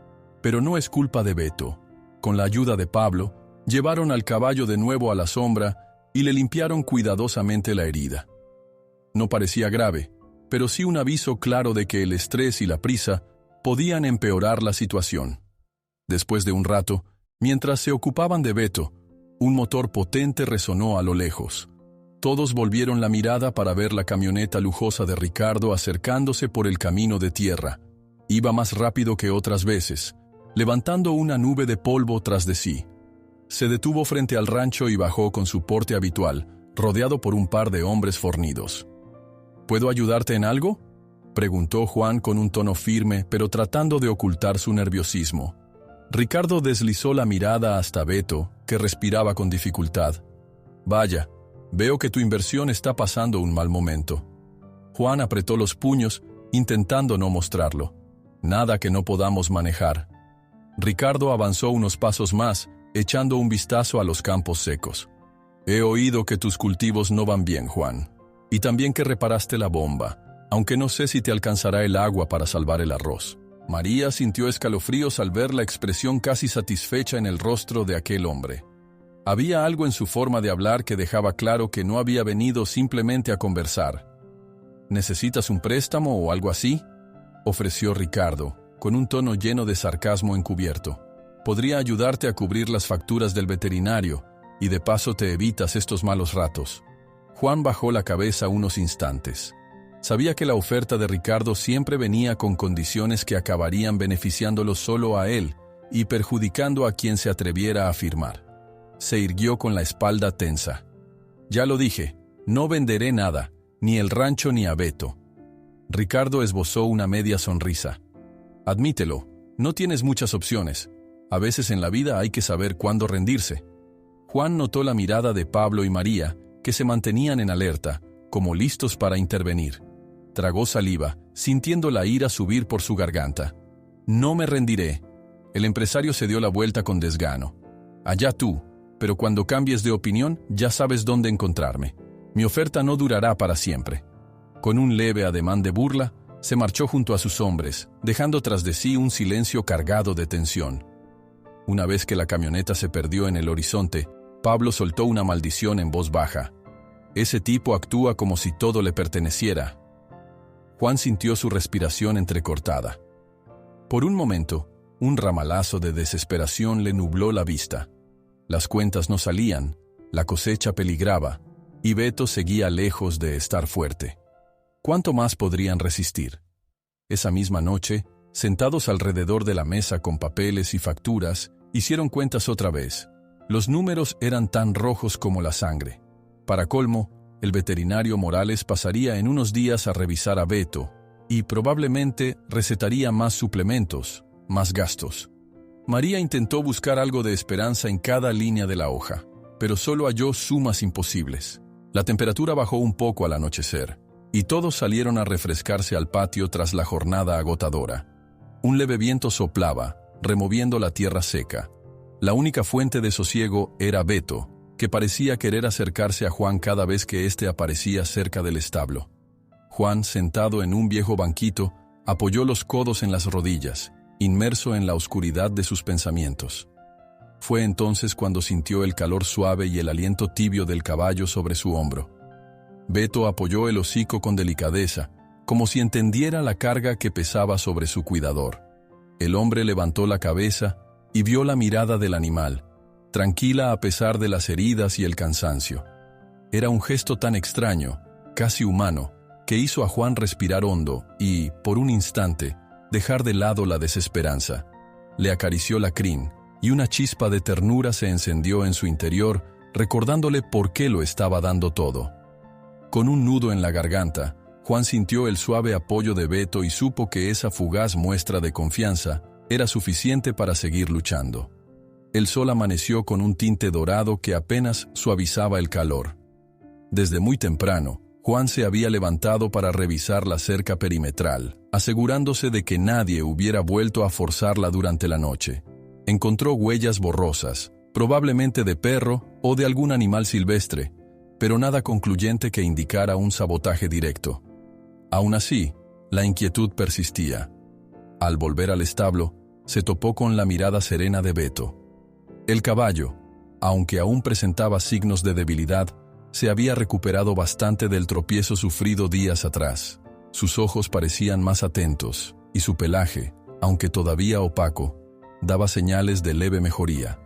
Pero no es culpa de Beto. Con la ayuda de Pablo, llevaron al caballo de nuevo a la sombra y le limpiaron cuidadosamente la herida. No parecía grave, pero sí un aviso claro de que el estrés y la prisa podían empeorar la situación. Después de un rato, mientras se ocupaban de Beto, un motor potente resonó a lo lejos. Todos volvieron la mirada para ver la camioneta lujosa de Ricardo acercándose por el camino de tierra. Iba más rápido que otras veces, levantando una nube de polvo tras de sí. Se detuvo frente al rancho y bajó con su porte habitual, rodeado por un par de hombres fornidos. ¿Puedo ayudarte en algo?, preguntó Juan con un tono firme, pero tratando de ocultar su nerviosismo. Ricardo deslizó la mirada hasta Beto, que respiraba con dificultad. Vaya, veo que tu inversión está pasando un mal momento. Juan apretó los puños, intentando no mostrarlo. Nada que no podamos manejar. Ricardo avanzó unos pasos más, echando un vistazo a los campos secos. He oído que tus cultivos no van bien, Juan. Y también que reparaste la bomba, aunque no sé si te alcanzará el agua para salvar el arroz. María sintió escalofríos al ver la expresión casi satisfecha en el rostro de aquel hombre. Había algo en su forma de hablar que dejaba claro que no había venido simplemente a conversar. ¿Necesitas un préstamo o algo así?, ofreció Ricardo, con un tono lleno de sarcasmo encubierto. Podría ayudarte a cubrir las facturas del veterinario, y de paso te evitas estos malos ratos. Juan bajó la cabeza unos instantes. Sabía que la oferta de Ricardo siempre venía con condiciones que acabarían beneficiándolo solo a él y perjudicando a quien se atreviera a firmar. Se irguió con la espalda tensa. Ya lo dije, no venderé nada, ni el rancho ni a Beto. Ricardo esbozó una media sonrisa. Admítelo, no tienes muchas opciones. A veces en la vida hay que saber cuándo rendirse. Juan notó la mirada de Pablo y María, que se mantenían en alerta, como listos para intervenir. Tragó saliva, sintiendo la ira subir por su garganta. No me rendiré. El empresario se dio la vuelta con desgano. Allá tú, pero cuando cambies de opinión ya sabes dónde encontrarme. Mi oferta no durará para siempre. Con un leve ademán de burla, se marchó junto a sus hombres, dejando tras de sí un silencio cargado de tensión. Una vez que la camioneta se perdió en el horizonte, Pablo soltó una maldición en voz baja. Ese tipo actúa como si todo le perteneciera. Juan sintió su respiración entrecortada. Por un momento, un ramalazo de desesperación le nubló la vista. Las cuentas no salían, la cosecha peligraba, y Beto seguía lejos de estar fuerte. ¿Cuánto más podrían resistir? Esa misma noche, sentados alrededor de la mesa con papeles y facturas, hicieron cuentas otra vez. Los números eran tan rojos como la sangre. Para colmo, el veterinario Morales pasaría en unos días a revisar a Beto y probablemente recetaría más suplementos, más gastos. María intentó buscar algo de esperanza en cada línea de la hoja, pero solo halló sumas imposibles. La temperatura bajó un poco al anochecer, y todos salieron a refrescarse al patio tras la jornada agotadora. Un leve viento soplaba, removiendo la tierra seca. La única fuente de sosiego era Beto, que parecía querer acercarse a Juan cada vez que éste aparecía cerca del establo. Juan, sentado en un viejo banquito, apoyó los codos en las rodillas, inmerso en la oscuridad de sus pensamientos. Fue entonces cuando sintió el calor suave y el aliento tibio del caballo sobre su hombro. Beto apoyó el hocico con delicadeza, como si entendiera la carga que pesaba sobre su cuidador. El hombre levantó la cabeza y vio la mirada del animal, tranquila a pesar de las heridas y el cansancio. Era un gesto tan extraño, casi humano, que hizo a Juan respirar hondo y, por un instante, dejar de lado la desesperanza. Le acarició la crin, y una chispa de ternura se encendió en su interior, recordándole por qué lo estaba dando todo. Con un nudo en la garganta, Juan sintió el suave apoyo de Beto y supo que esa fugaz muestra de confianza era suficiente para seguir luchando. El sol amaneció con un tinte dorado que apenas suavizaba el calor. Desde muy temprano, Juan se había levantado para revisar la cerca perimetral, asegurándose de que nadie hubiera vuelto a forzarla durante la noche. Encontró huellas borrosas, probablemente de perro o de algún animal silvestre, pero nada concluyente que indicara un sabotaje directo. Aún así, la inquietud persistía. Al volver al establo, se topó con la mirada serena de Beto. El caballo, aunque aún presentaba signos de debilidad, se había recuperado bastante del tropiezo sufrido días atrás. Sus ojos parecían más atentos, y su pelaje, aunque todavía opaco, daba señales de leve mejoría.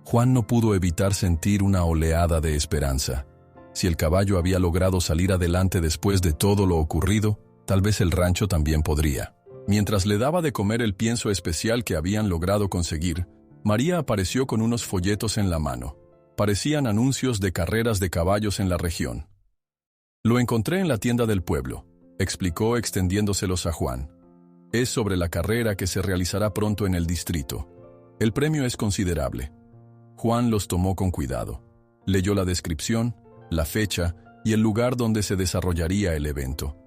Juan no pudo evitar sentir una oleada de esperanza. Si el caballo había logrado salir adelante después de todo lo ocurrido, tal vez el rancho también podría. Mientras le daba de comer el pienso especial que habían logrado conseguir, María apareció con unos folletos en la mano. Parecían anuncios de carreras de caballos en la región. «Lo encontré en la tienda del pueblo», explicó extendiéndoselos a Juan. «Es sobre la carrera que se realizará pronto en el distrito. El premio es considerable». Juan los tomó con cuidado. Leyó la descripción, la fecha y el lugar donde se desarrollaría el evento.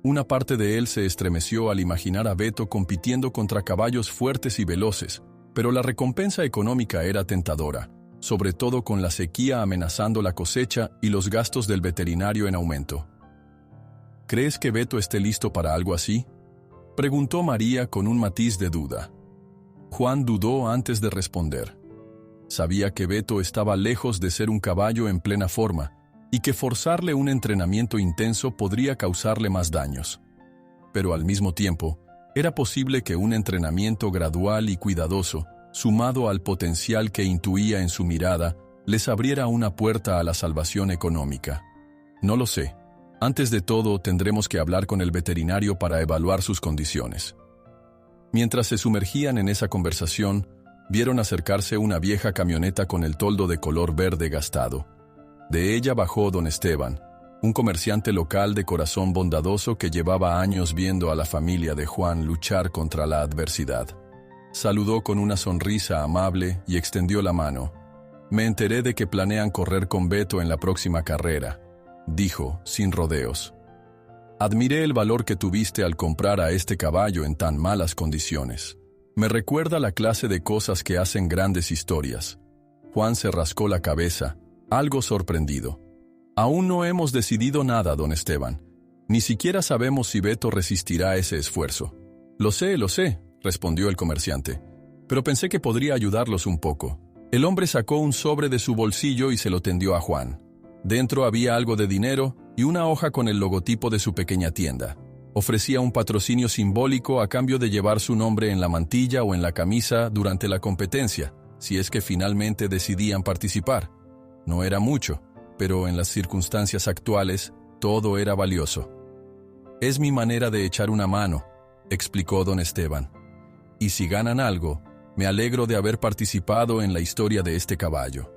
Una parte de él se estremeció al imaginar a Beto compitiendo contra caballos fuertes y veloces, pero la recompensa económica era tentadora, sobre todo con la sequía amenazando la cosecha y los gastos del veterinario en aumento. «¿Crees que Beto esté listo para algo así?», preguntó María con un matiz de duda. Juan dudó antes de responder. Sabía que Beto estaba lejos de ser un caballo en plena forma y que forzarle un entrenamiento intenso podría causarle más daños. Pero al mismo tiempo, era posible que un entrenamiento gradual y cuidadoso, sumado al potencial que intuía en su mirada, les abriera una puerta a la salvación económica. «No lo sé. Antes de todo, tendremos que hablar con el veterinario para evaluar sus condiciones». Mientras se sumergían en esa conversación, vieron acercarse una vieja camioneta con el toldo de color verde gastado. De ella bajó don Esteban, un comerciante local de corazón bondadoso que llevaba años viendo a la familia de Juan luchar contra la adversidad. Saludó con una sonrisa amable y extendió la mano. «Me enteré de que planean correr con Beto en la próxima carrera», dijo, sin rodeos. «Admiré el valor que tuviste al comprar a este caballo en tan malas condiciones. Me recuerda la clase de cosas que hacen grandes historias». Juan se rascó la cabeza, algo sorprendido. «Aún no hemos decidido nada, don Esteban. Ni siquiera sabemos si Beto resistirá ese esfuerzo». Lo sé», respondió el comerciante, «pero pensé que podría ayudarlos un poco». El hombre sacó un sobre de su bolsillo y se lo tendió a Juan. Dentro había algo de dinero y una hoja con el logotipo de su pequeña tienda. Ofrecía un patrocinio simbólico a cambio de llevar su nombre en la mantilla o en la camisa durante la competencia, si es que finalmente decidían participar. No era mucho, pero en las circunstancias actuales, todo era valioso. «Es mi manera de echar una mano», explicó don Esteban. «Y si ganan algo, me alegro de haber participado en la historia de este caballo».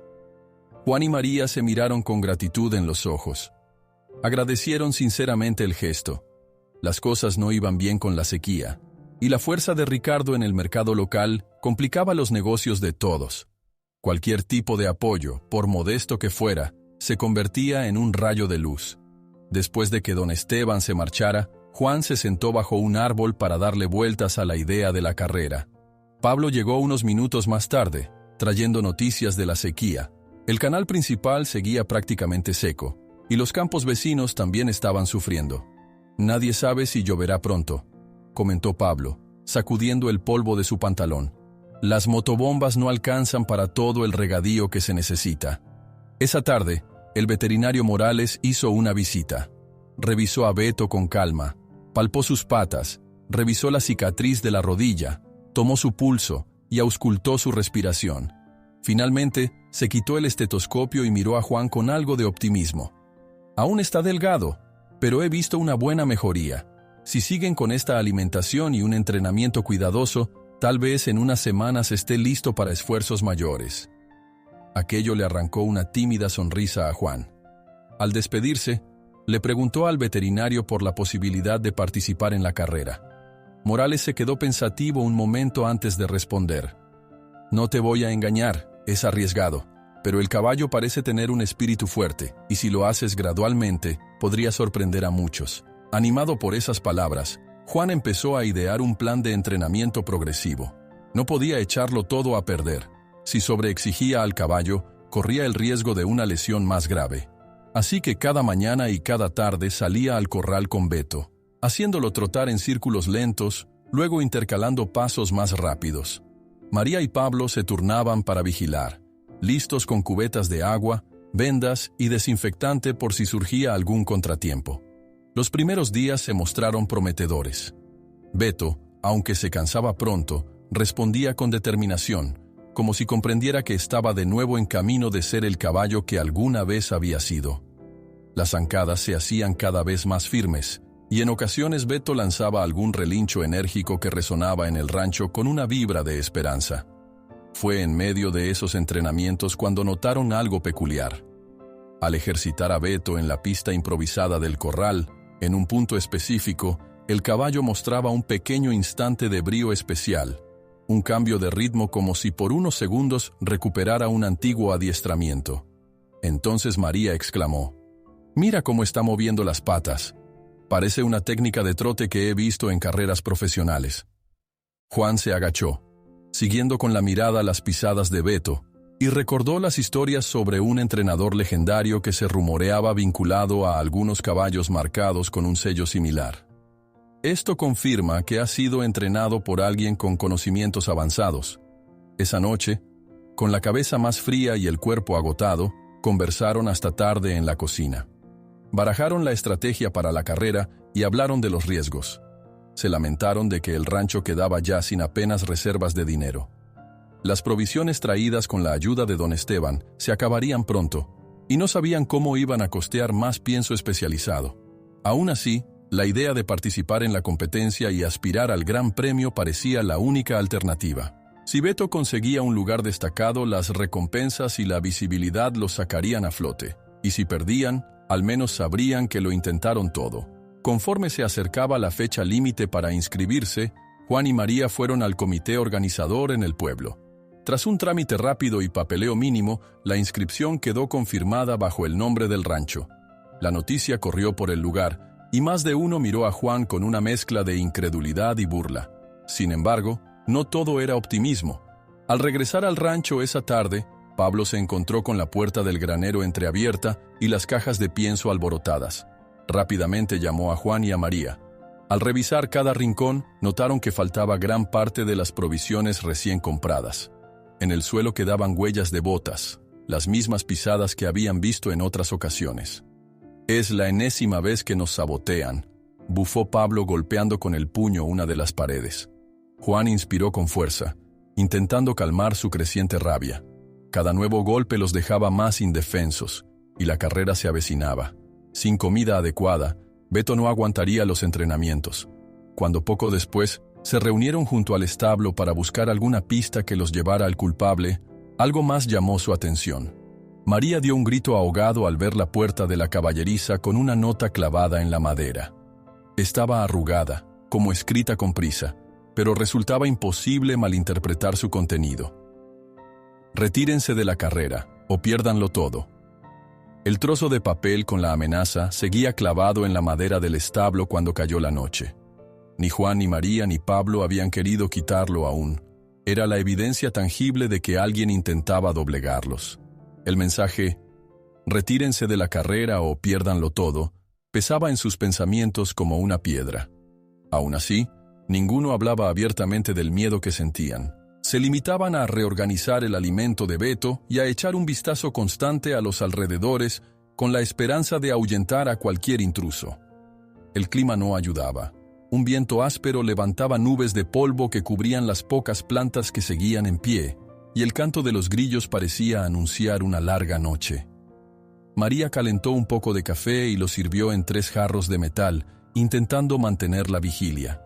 Juan y María se miraron con gratitud en los ojos. Agradecieron sinceramente el gesto. Las cosas no iban bien con la sequía, y la fuerza de Ricardo en el mercado local complicaba los negocios de todos. Cualquier tipo de apoyo, por modesto que fuera, se convertía en un rayo de luz. Después de que don Esteban se marchara, Juan se sentó bajo un árbol para darle vueltas a la idea de la carrera. Pablo llegó unos minutos más tarde, trayendo noticias de la sequía. El canal principal seguía prácticamente seco, y los campos vecinos también estaban sufriendo. «Nadie sabe si lloverá pronto», comentó Pablo, sacudiendo el polvo de su pantalón. «Las motobombas no alcanzan para todo el regadío que se necesita». Esa tarde, el veterinario Morales hizo una visita. Revisó a Beto con calma, palpó sus patas, revisó la cicatriz de la rodilla, tomó su pulso y auscultó su respiración. Finalmente, se quitó el estetoscopio y miró a Juan con algo de optimismo. «Aún está delgado, pero he visto una buena mejoría. Si siguen con esta alimentación y un entrenamiento cuidadoso, tal vez en unas semanas esté listo para esfuerzos mayores». Aquello le arrancó una tímida sonrisa a Juan. Al despedirse, le preguntó al veterinario por la posibilidad de participar en la carrera. Morales se quedó pensativo un momento antes de responder. No te voy a engañar, es arriesgado, pero el caballo parece tener un espíritu fuerte, y si lo haces gradualmente, podría sorprender a muchos. Animado por esas palabras, Juan empezó a idear un plan de entrenamiento progresivo. No podía echarlo todo a perder. Si sobreexigía al caballo, corría el riesgo de una lesión más grave. Así que cada mañana y cada tarde salía al corral con Beto, haciéndolo trotar en círculos lentos, luego intercalando pasos más rápidos. María y Pablo se turnaban para vigilar, listos con cubetas de agua, vendas y desinfectante por si surgía algún contratiempo. Los primeros días se mostraron prometedores. Beto, aunque se cansaba pronto, respondía con determinación, como si comprendiera que estaba de nuevo en camino de ser el caballo que alguna vez había sido. Las zancadas se hacían cada vez más firmes, y en ocasiones Beto lanzaba algún relincho enérgico que resonaba en el rancho con una vibra de esperanza. Fue en medio de esos entrenamientos cuando notaron algo peculiar. Al ejercitar a Beto en la pista improvisada del corral, en un punto específico, el caballo mostraba un pequeño instante de brío especial, un cambio de ritmo como si por unos segundos recuperara un antiguo adiestramiento. Entonces María exclamó: «Mira cómo está moviendo las patas. Parece una técnica de trote que he visto en carreras profesionales». Juan se agachó, siguiendo con la mirada las pisadas de Beto, y recordó las historias sobre un entrenador legendario que se rumoreaba vinculado a algunos caballos marcados con un sello similar. Esto confirma que ha sido entrenado por alguien con conocimientos avanzados. Esa noche, con la cabeza más fría y el cuerpo agotado, conversaron hasta tarde en la cocina. Barajaron la estrategia para la carrera y hablaron de los riesgos. Se lamentaron de que el rancho quedaba ya sin apenas reservas de dinero. Las provisiones traídas con la ayuda de don Esteban se acabarían pronto, y no sabían cómo iban a costear más pienso especializado. Aún así, la idea de participar en la competencia y aspirar al gran premio parecía la única alternativa. Si Beto conseguía un lugar destacado, las recompensas y la visibilidad los sacarían a flote, y si perdían, al menos sabrían que lo intentaron todo. Conforme se acercaba la fecha límite para inscribirse, Juan y María fueron al comité organizador en el pueblo. Tras un trámite rápido y papeleo mínimo, la inscripción quedó confirmada bajo el nombre del rancho. La noticia corrió por el lugar, y más de uno miró a Juan con una mezcla de incredulidad y burla. Sin embargo, no todo era optimismo. Al regresar al rancho esa tarde, Pablo se encontró con la puerta del granero entreabierta y las cajas de pienso alborotadas. Rápidamente llamó a Juan y a María. Al revisar cada rincón, notaron que faltaba gran parte de las provisiones recién compradas. En el suelo quedaban huellas de botas, las mismas pisadas que habían visto en otras ocasiones. «Es la enésima vez que nos sabotean», bufó Pablo golpeando con el puño una de las paredes. Juan inspiró con fuerza, intentando calmar su creciente rabia. Cada nuevo golpe los dejaba más indefensos, y la carrera se avecinaba. Sin comida adecuada, Beto no aguantaría los entrenamientos. Cuando poco después se reunieron junto al establo para buscar alguna pista que los llevara al culpable, algo más llamó su atención. María dio un grito ahogado al ver la puerta de la caballeriza con una nota clavada en la madera. Estaba arrugada, como escrita con prisa, pero resultaba imposible malinterpretar su contenido. «Retírense de la carrera, o piérdanlo todo». El trozo de papel con la amenaza seguía clavado en la madera del establo cuando cayó la noche. Ni Juan, ni María, ni Pablo habían querido quitarlo aún. Era la evidencia tangible de que alguien intentaba doblegarlos. El mensaje, «Retírense de la carrera o piérdanlo todo», pesaba en sus pensamientos como una piedra. Aún así, ninguno hablaba abiertamente del miedo que sentían. Se limitaban a reorganizar el alimento de Beto y a echar un vistazo constante a los alrededores con la esperanza de ahuyentar a cualquier intruso. El clima no ayudaba. Un viento áspero levantaba nubes de polvo que cubrían las pocas plantas que seguían en pie, y el canto de los grillos parecía anunciar una larga noche. María calentó un poco de café y lo sirvió en 3 jarros de metal, intentando mantener la vigilia.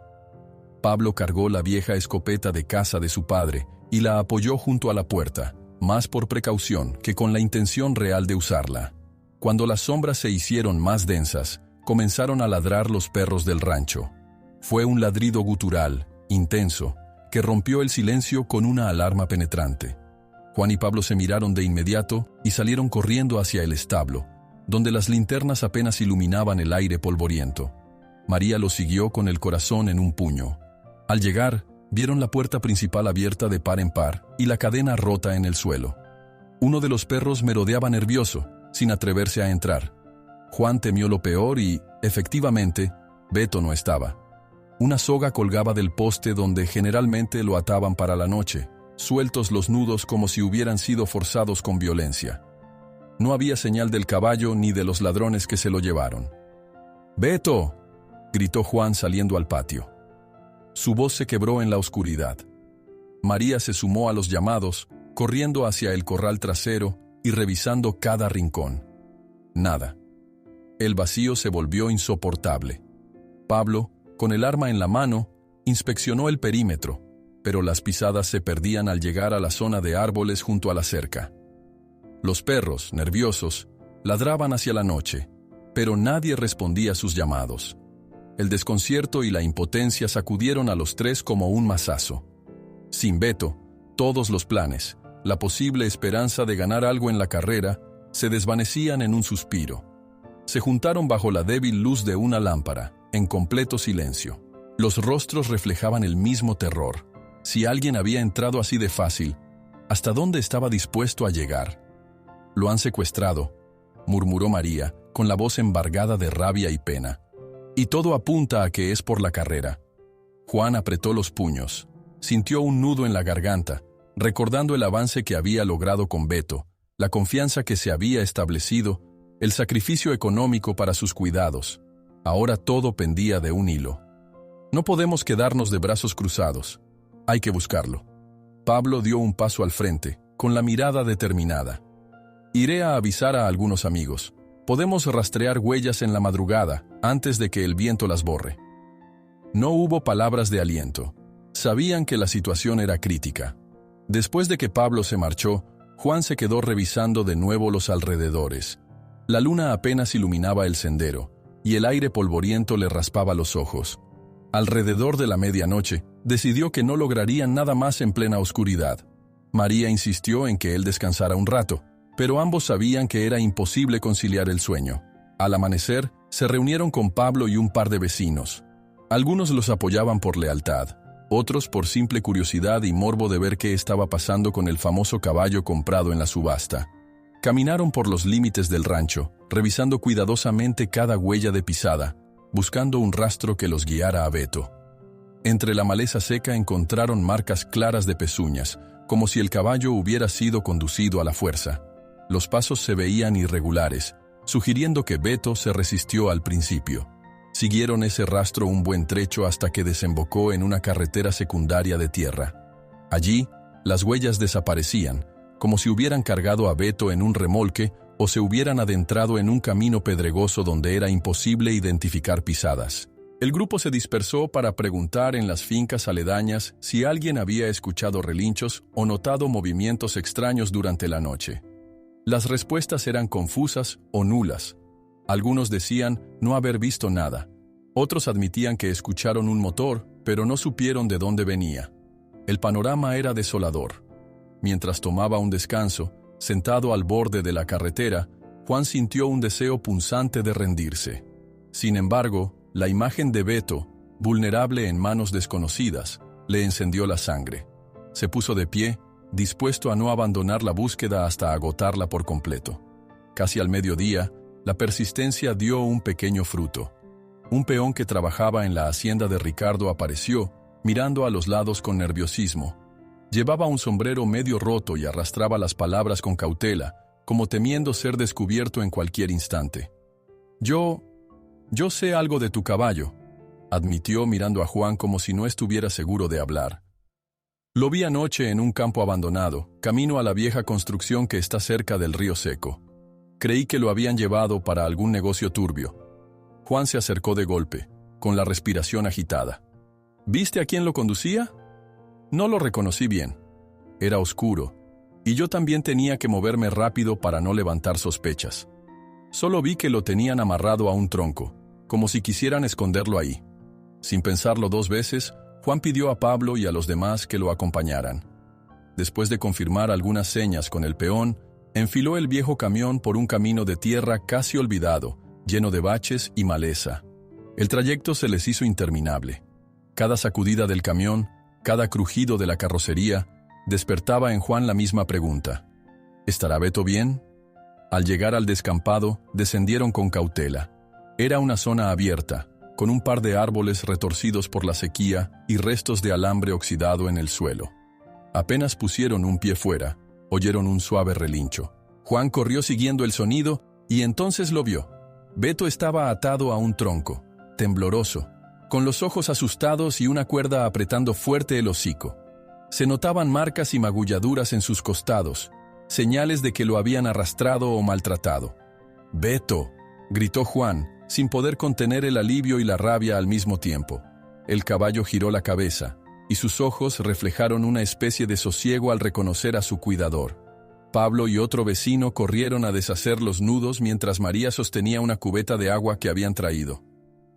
Pablo cargó la vieja escopeta de caza de su padre y la apoyó junto a la puerta, más por precaución que con la intención real de usarla. Cuando las sombras se hicieron más densas, comenzaron a ladrar los perros del rancho. Fue un ladrido gutural, intenso, que rompió el silencio con una alarma penetrante. Juan y Pablo se miraron de inmediato y salieron corriendo hacia el establo, donde las linternas apenas iluminaban el aire polvoriento. María los siguió con el corazón en un puño. Al llegar, vieron la puerta principal abierta de par en par y la cadena rota en el suelo. Uno de los perros merodeaba nervioso, sin atreverse a entrar. Juan temió lo peor y, efectivamente, Beto no estaba. Una soga colgaba del poste donde generalmente lo ataban para la noche, sueltos los nudos como si hubieran sido forzados con violencia. No había señal del caballo ni de los ladrones que se lo llevaron. «¡Beto!», gritó Juan saliendo al patio. Su voz se quebró en la oscuridad. María se sumó a los llamados, corriendo hacia el corral trasero y revisando cada rincón. Nada. El vacío se volvió insoportable. Pablo, con el arma en la mano, inspeccionó el perímetro, pero las pisadas se perdían al llegar a la zona de árboles junto a la cerca. Los perros, nerviosos, ladraban hacia la noche, pero nadie respondía a sus llamados. El desconcierto y la impotencia sacudieron a los tres como un mazazo. Sin Beto, todos los planes, la posible esperanza de ganar algo en la carrera, se desvanecían en un suspiro. Se juntaron bajo la débil luz de una lámpara, en completo silencio. Los rostros reflejaban el mismo terror. Si alguien había entrado así de fácil, ¿hasta dónde estaba dispuesto a llegar? «Lo han secuestrado», murmuró María, con la voz embargada de rabia y pena. «Y todo apunta a que es por la carrera». Juan apretó los puños. Sintió un nudo en la garganta, recordando el avance que había logrado con Beto, la confianza que se había establecido, el sacrificio económico para sus cuidados. Ahora todo pendía de un hilo. «No podemos quedarnos de brazos cruzados. Hay que buscarlo». Pablo dio un paso al frente, con la mirada determinada. «Iré a avisar a algunos amigos. Podemos rastrear huellas en la madrugada, antes de que el viento las borre». No hubo palabras de aliento. Sabían que la situación era crítica. Después de que Pablo se marchó, Juan se quedó revisando de nuevo los alrededores. La luna apenas iluminaba el sendero, y el aire polvoriento le raspaba los ojos. Alrededor de la medianoche, decidió que no lograrían nada más en plena oscuridad. María insistió en que él descansara un rato, pero ambos sabían que era imposible conciliar el sueño. Al amanecer, se reunieron con Pablo y un par de vecinos. Algunos los apoyaban por lealtad, otros por simple curiosidad y morbo de ver qué estaba pasando con el famoso caballo comprado en la subasta. Caminaron por los límites del rancho, revisando cuidadosamente cada huella de pisada, buscando un rastro que los guiara a Beto. Entre la maleza seca encontraron marcas claras de pezuñas, como si el caballo hubiera sido conducido a la fuerza. Los pasos se veían irregulares, sugiriendo que Beto se resistió al principio. Siguieron ese rastro un buen trecho hasta que desembocó en una carretera secundaria de tierra. Allí, las huellas desaparecían, como si hubieran cargado a Beto en un remolque o se hubieran adentrado en un camino pedregoso donde era imposible identificar pisadas. El grupo se dispersó para preguntar en las fincas aledañas si alguien había escuchado relinchos o notado movimientos extraños durante la noche. Las respuestas eran confusas o nulas. Algunos decían no haber visto nada. Otros admitían que escucharon un motor, pero no supieron de dónde venía. El panorama era desolador. Mientras tomaba un descanso, sentado al borde de la carretera, Juan sintió un deseo punzante de rendirse. Sin embargo, la imagen de Beto, vulnerable en manos desconocidas, le encendió la sangre. Se puso de pie, dispuesto a no abandonar la búsqueda hasta agotarla por completo. Casi al mediodía, la persistencia dio un pequeño fruto. Un peón que trabajaba en la hacienda de Ricardo apareció, mirando a los lados con nerviosismo. Llevaba un sombrero medio roto y arrastraba las palabras con cautela, como temiendo ser descubierto en cualquier instante. Yo sé algo de tu caballo», admitió mirando a Juan como si no estuviera seguro de hablar. «Lo vi anoche en un campo abandonado, camino a la vieja construcción que está cerca del río seco. Creí que lo habían llevado para algún negocio turbio». Juan se acercó de golpe, con la respiración agitada. «¿Viste a quién lo conducía?» «No lo reconocí bien. Era oscuro, y yo también tenía que moverme rápido para no levantar sospechas. Solo vi que lo tenían amarrado a un tronco, como si quisieran esconderlo ahí. Sin pensarlo dos veces, Juan pidió a Pablo y a los demás que lo acompañaran. Después de confirmar algunas señas con el peón, enfiló el viejo camión por un camino de tierra casi olvidado, lleno de baches y maleza. El trayecto se les hizo interminable. Cada sacudida del camión, cada crujido de la carrocería, despertaba en Juan la misma pregunta. ¿Estará Beto bien? Al llegar al descampado, descendieron con cautela. Era una zona abierta, con un par de árboles retorcidos por la sequía y restos de alambre oxidado en el suelo. Apenas pusieron un pie fuera, oyeron un suave relincho. Juan corrió siguiendo el sonido y entonces lo vio. Beto estaba atado a un tronco, tembloroso, con los ojos asustados y una cuerda apretando fuerte el hocico. Se notaban marcas y magulladuras en sus costados, señales de que lo habían arrastrado o maltratado. «¡Beto!», gritó Juan, sin poder contener el alivio y la rabia al mismo tiempo. El caballo giró la cabeza, y sus ojos reflejaron una especie de sosiego al reconocer a su cuidador. Pablo y otro vecino corrieron a deshacer los nudos mientras María sostenía una cubeta de agua que habían traído.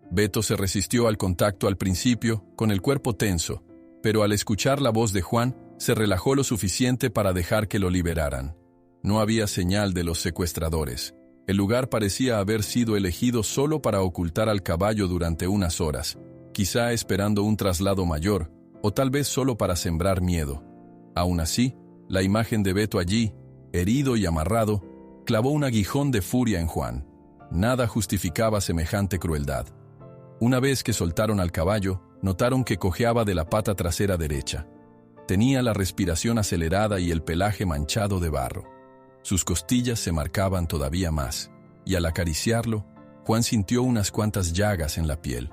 Beto se resistió al contacto al principio, con el cuerpo tenso, pero al escuchar la voz de Juan, se relajó lo suficiente para dejar que lo liberaran. No había señal de los secuestradores. El lugar parecía haber sido elegido solo para ocultar al caballo durante unas horas, quizá esperando un traslado mayor, o tal vez solo para sembrar miedo. Aún así, la imagen de Beto allí, herido y amarrado, clavó un aguijón de furia en Juan. Nada justificaba semejante crueldad. Una vez que soltaron al caballo, notaron que cojeaba de la pata trasera derecha. Tenía la respiración acelerada y el pelaje manchado de barro. Sus costillas se marcaban todavía más, y al acariciarlo, Juan sintió unas cuantas llagas en la piel.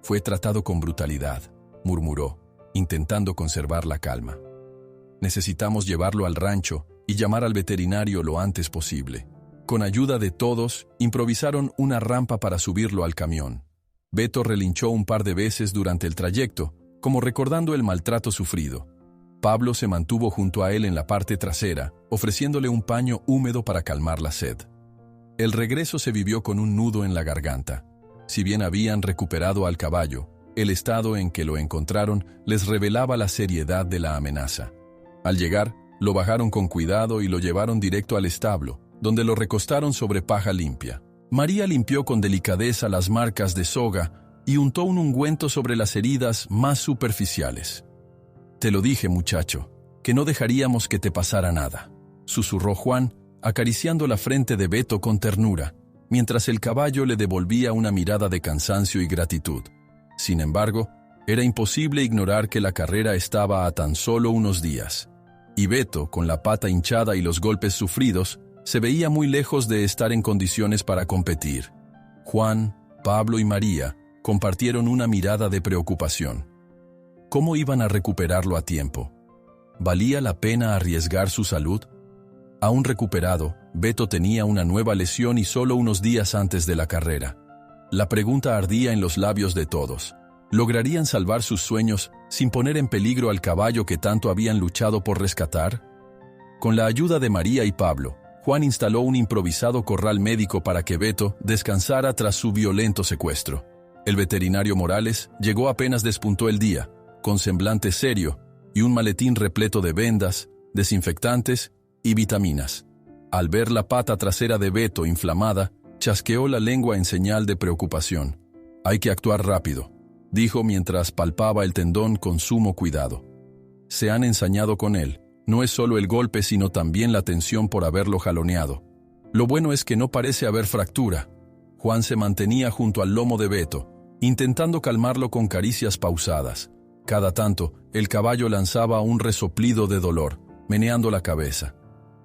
«Fue tratado con brutalidad», murmuró, intentando conservar la calma. «Necesitamos llevarlo al rancho y llamar al veterinario lo antes posible». Con ayuda de todos, improvisaron una rampa para subirlo al camión. Beto relinchó un par de veces durante el trayecto, como recordando el maltrato sufrido. Pablo se mantuvo junto a él en la parte trasera, ofreciéndole un paño húmedo para calmar la sed. El regreso se vivió con un nudo en la garganta. Si bien habían recuperado al caballo, el estado en que lo encontraron les revelaba la seriedad de la amenaza. Al llegar, lo bajaron con cuidado y lo llevaron directo al establo, donde lo recostaron sobre paja limpia. María limpió con delicadeza las marcas de soga y untó un ungüento sobre las heridas más superficiales. «Te lo dije, muchacho, que no dejaríamos que te pasara nada», susurró Juan, acariciando la frente de Beto con ternura, mientras el caballo le devolvía una mirada de cansancio y gratitud. Sin embargo, era imposible ignorar que la carrera estaba a tan solo unos días, y Beto, con la pata hinchada y los golpes sufridos, se veía muy lejos de estar en condiciones para competir. Juan, Pablo y María compartieron una mirada de preocupación. ¿Cómo iban a recuperarlo a tiempo? ¿Valía la pena arriesgar su salud? Aún recuperado, Beto tenía una nueva lesión y solo unos días antes de la carrera. La pregunta ardía en los labios de todos. ¿Lograrían salvar sus sueños sin poner en peligro al caballo que tanto habían luchado por rescatar? Con la ayuda de María y Pablo, Juan instaló un improvisado corral médico para que Beto descansara tras su violento secuestro. El veterinario Morales llegó apenas despuntó el día, con semblante serio y un maletín repleto de vendas, desinfectantes y vitaminas. Al ver la pata trasera de Beto inflamada, chasqueó la lengua en señal de preocupación. «Hay que actuar rápido», dijo mientras palpaba el tendón con sumo cuidado. «Se han ensañado con él. No es solo el golpe, sino también la tensión por haberlo jaloneado. Lo bueno es que no parece haber fractura». Juan se mantenía junto al lomo de Beto, intentando calmarlo con caricias pausadas. Cada tanto, el caballo lanzaba un resoplido de dolor, meneando la cabeza.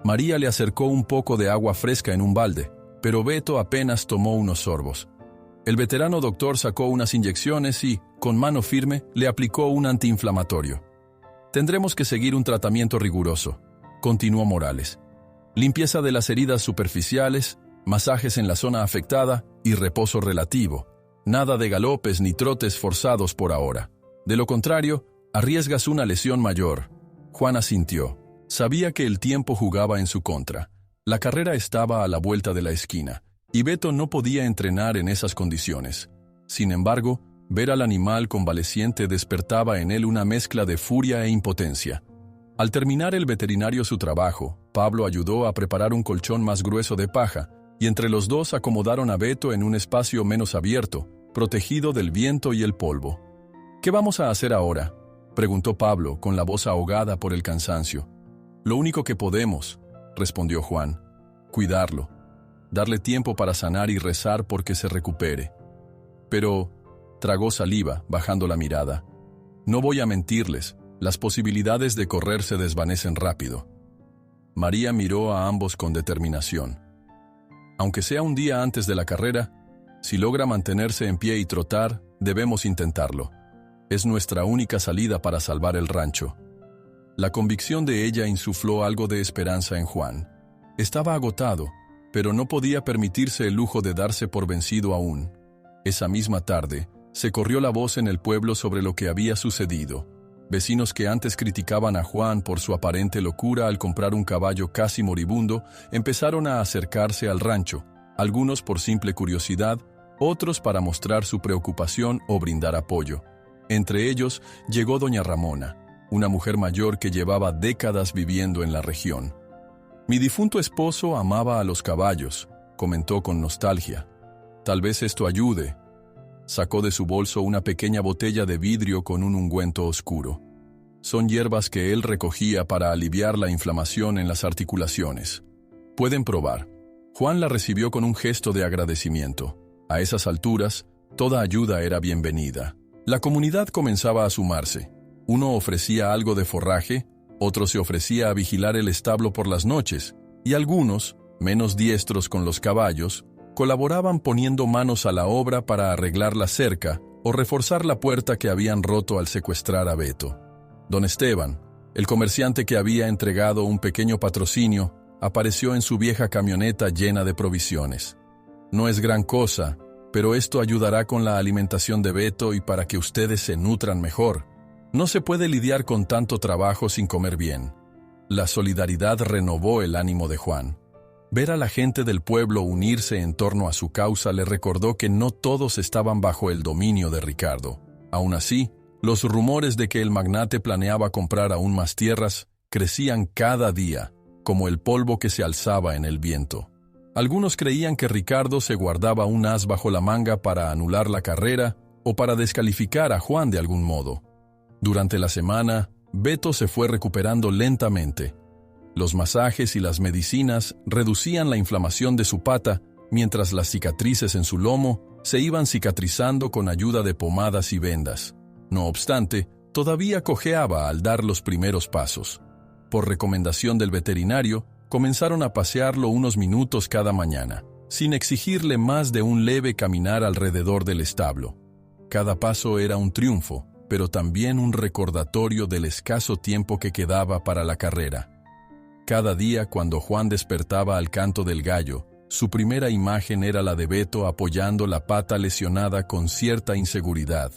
María le acercó un poco de agua fresca en un balde, pero Beto apenas tomó unos sorbos. El veterano doctor sacó unas inyecciones y, con mano firme, le aplicó un antiinflamatorio. «Tendremos que seguir un tratamiento riguroso», continuó Morales. «Limpieza de las heridas superficiales, masajes en la zona afectada y reposo relativo. Nada de galopes ni trotes forzados por ahora. De lo contrario, arriesgas una lesión mayor». Juan asintió. Sabía que el tiempo jugaba en su contra. La carrera estaba a la vuelta de la esquina, y Beto no podía entrenar en esas condiciones. Sin embargo, Ver al animal convaleciente despertaba en él una mezcla de furia e impotencia. Al terminar el veterinario su trabajo, Pablo ayudó a preparar un colchón más grueso de paja, y entre los dos acomodaron a Beto en un espacio menos abierto, protegido del viento y el polvo. «¿Qué vamos a hacer ahora?», preguntó Pablo, con la voz ahogada por el cansancio. «Lo único que podemos», respondió Juan, «cuidarlo, darle tiempo para sanar y rezar porque se recupere». Pero tragó saliva, bajando la mirada. «No voy a mentirles, las posibilidades de correr se desvanecen rápido». María miró a ambos con determinación. «Aunque sea un día antes de la carrera, si logra mantenerse en pie y trotar, debemos intentarlo. Es nuestra única salida para salvar el rancho». La convicción de ella insufló algo de esperanza en Juan. Estaba agotado, pero no podía permitirse el lujo de darse por vencido aún. Esa misma tarde, se corrió la voz en el pueblo sobre lo que había sucedido. Vecinos que antes criticaban a Juan por su aparente locura al comprar un caballo casi moribundo, empezaron a acercarse al rancho, algunos por simple curiosidad, otros para mostrar su preocupación o brindar apoyo. Entre ellos llegó doña Ramona, una mujer mayor que llevaba décadas viviendo en la región. «Mi difunto esposo amaba a los caballos», comentó con nostalgia. «Tal vez esto ayude». Sacó de su bolso una pequeña botella de vidrio con un ungüento oscuro. Son hierbas que él recogía para aliviar la inflamación en las articulaciones. «Pueden probar». Juan la recibió con un gesto de agradecimiento. A esas alturas, toda ayuda era bienvenida. La comunidad comenzaba a sumarse. Uno ofrecía algo de forraje, otro se ofrecía a vigilar el establo por las noches, y algunos, menos diestros con los caballos, colaboraban poniendo manos a la obra para arreglar la cerca o reforzar la puerta que habían roto al secuestrar a Beto. Don Esteban, el comerciante que había entregado un pequeño patrocinio, apareció en su vieja camioneta llena de provisiones. «No es gran cosa, pero esto ayudará con la alimentación de Beto y para que ustedes se nutran mejor. No se puede lidiar con tanto trabajo sin comer bien». La solidaridad renovó el ánimo de Juan. Ver a la gente del pueblo unirse en torno a su causa le recordó que no todos estaban bajo el dominio de Ricardo. Aún así, los rumores de que el magnate planeaba comprar aún más tierras crecían cada día, como el polvo que se alzaba en el viento. Algunos creían que Ricardo se guardaba un as bajo la manga para anular la carrera o para descalificar a Juan de algún modo. Durante la semana, Beto se fue recuperando lentamente. Los masajes y las medicinas reducían la inflamación de su pata, mientras las cicatrices en su lomo se iban cicatrizando con ayuda de pomadas y vendas. No obstante, todavía cojeaba al dar los primeros pasos. Por recomendación del veterinario, comenzaron a pasearlo unos minutos cada mañana, sin exigirle más de un leve caminar alrededor del establo. Cada paso era un triunfo, pero también un recordatorio del escaso tiempo que quedaba para la carrera. Cada día, cuando Juan despertaba al canto del gallo, su primera imagen era la de Beto apoyando la pata lesionada con cierta inseguridad.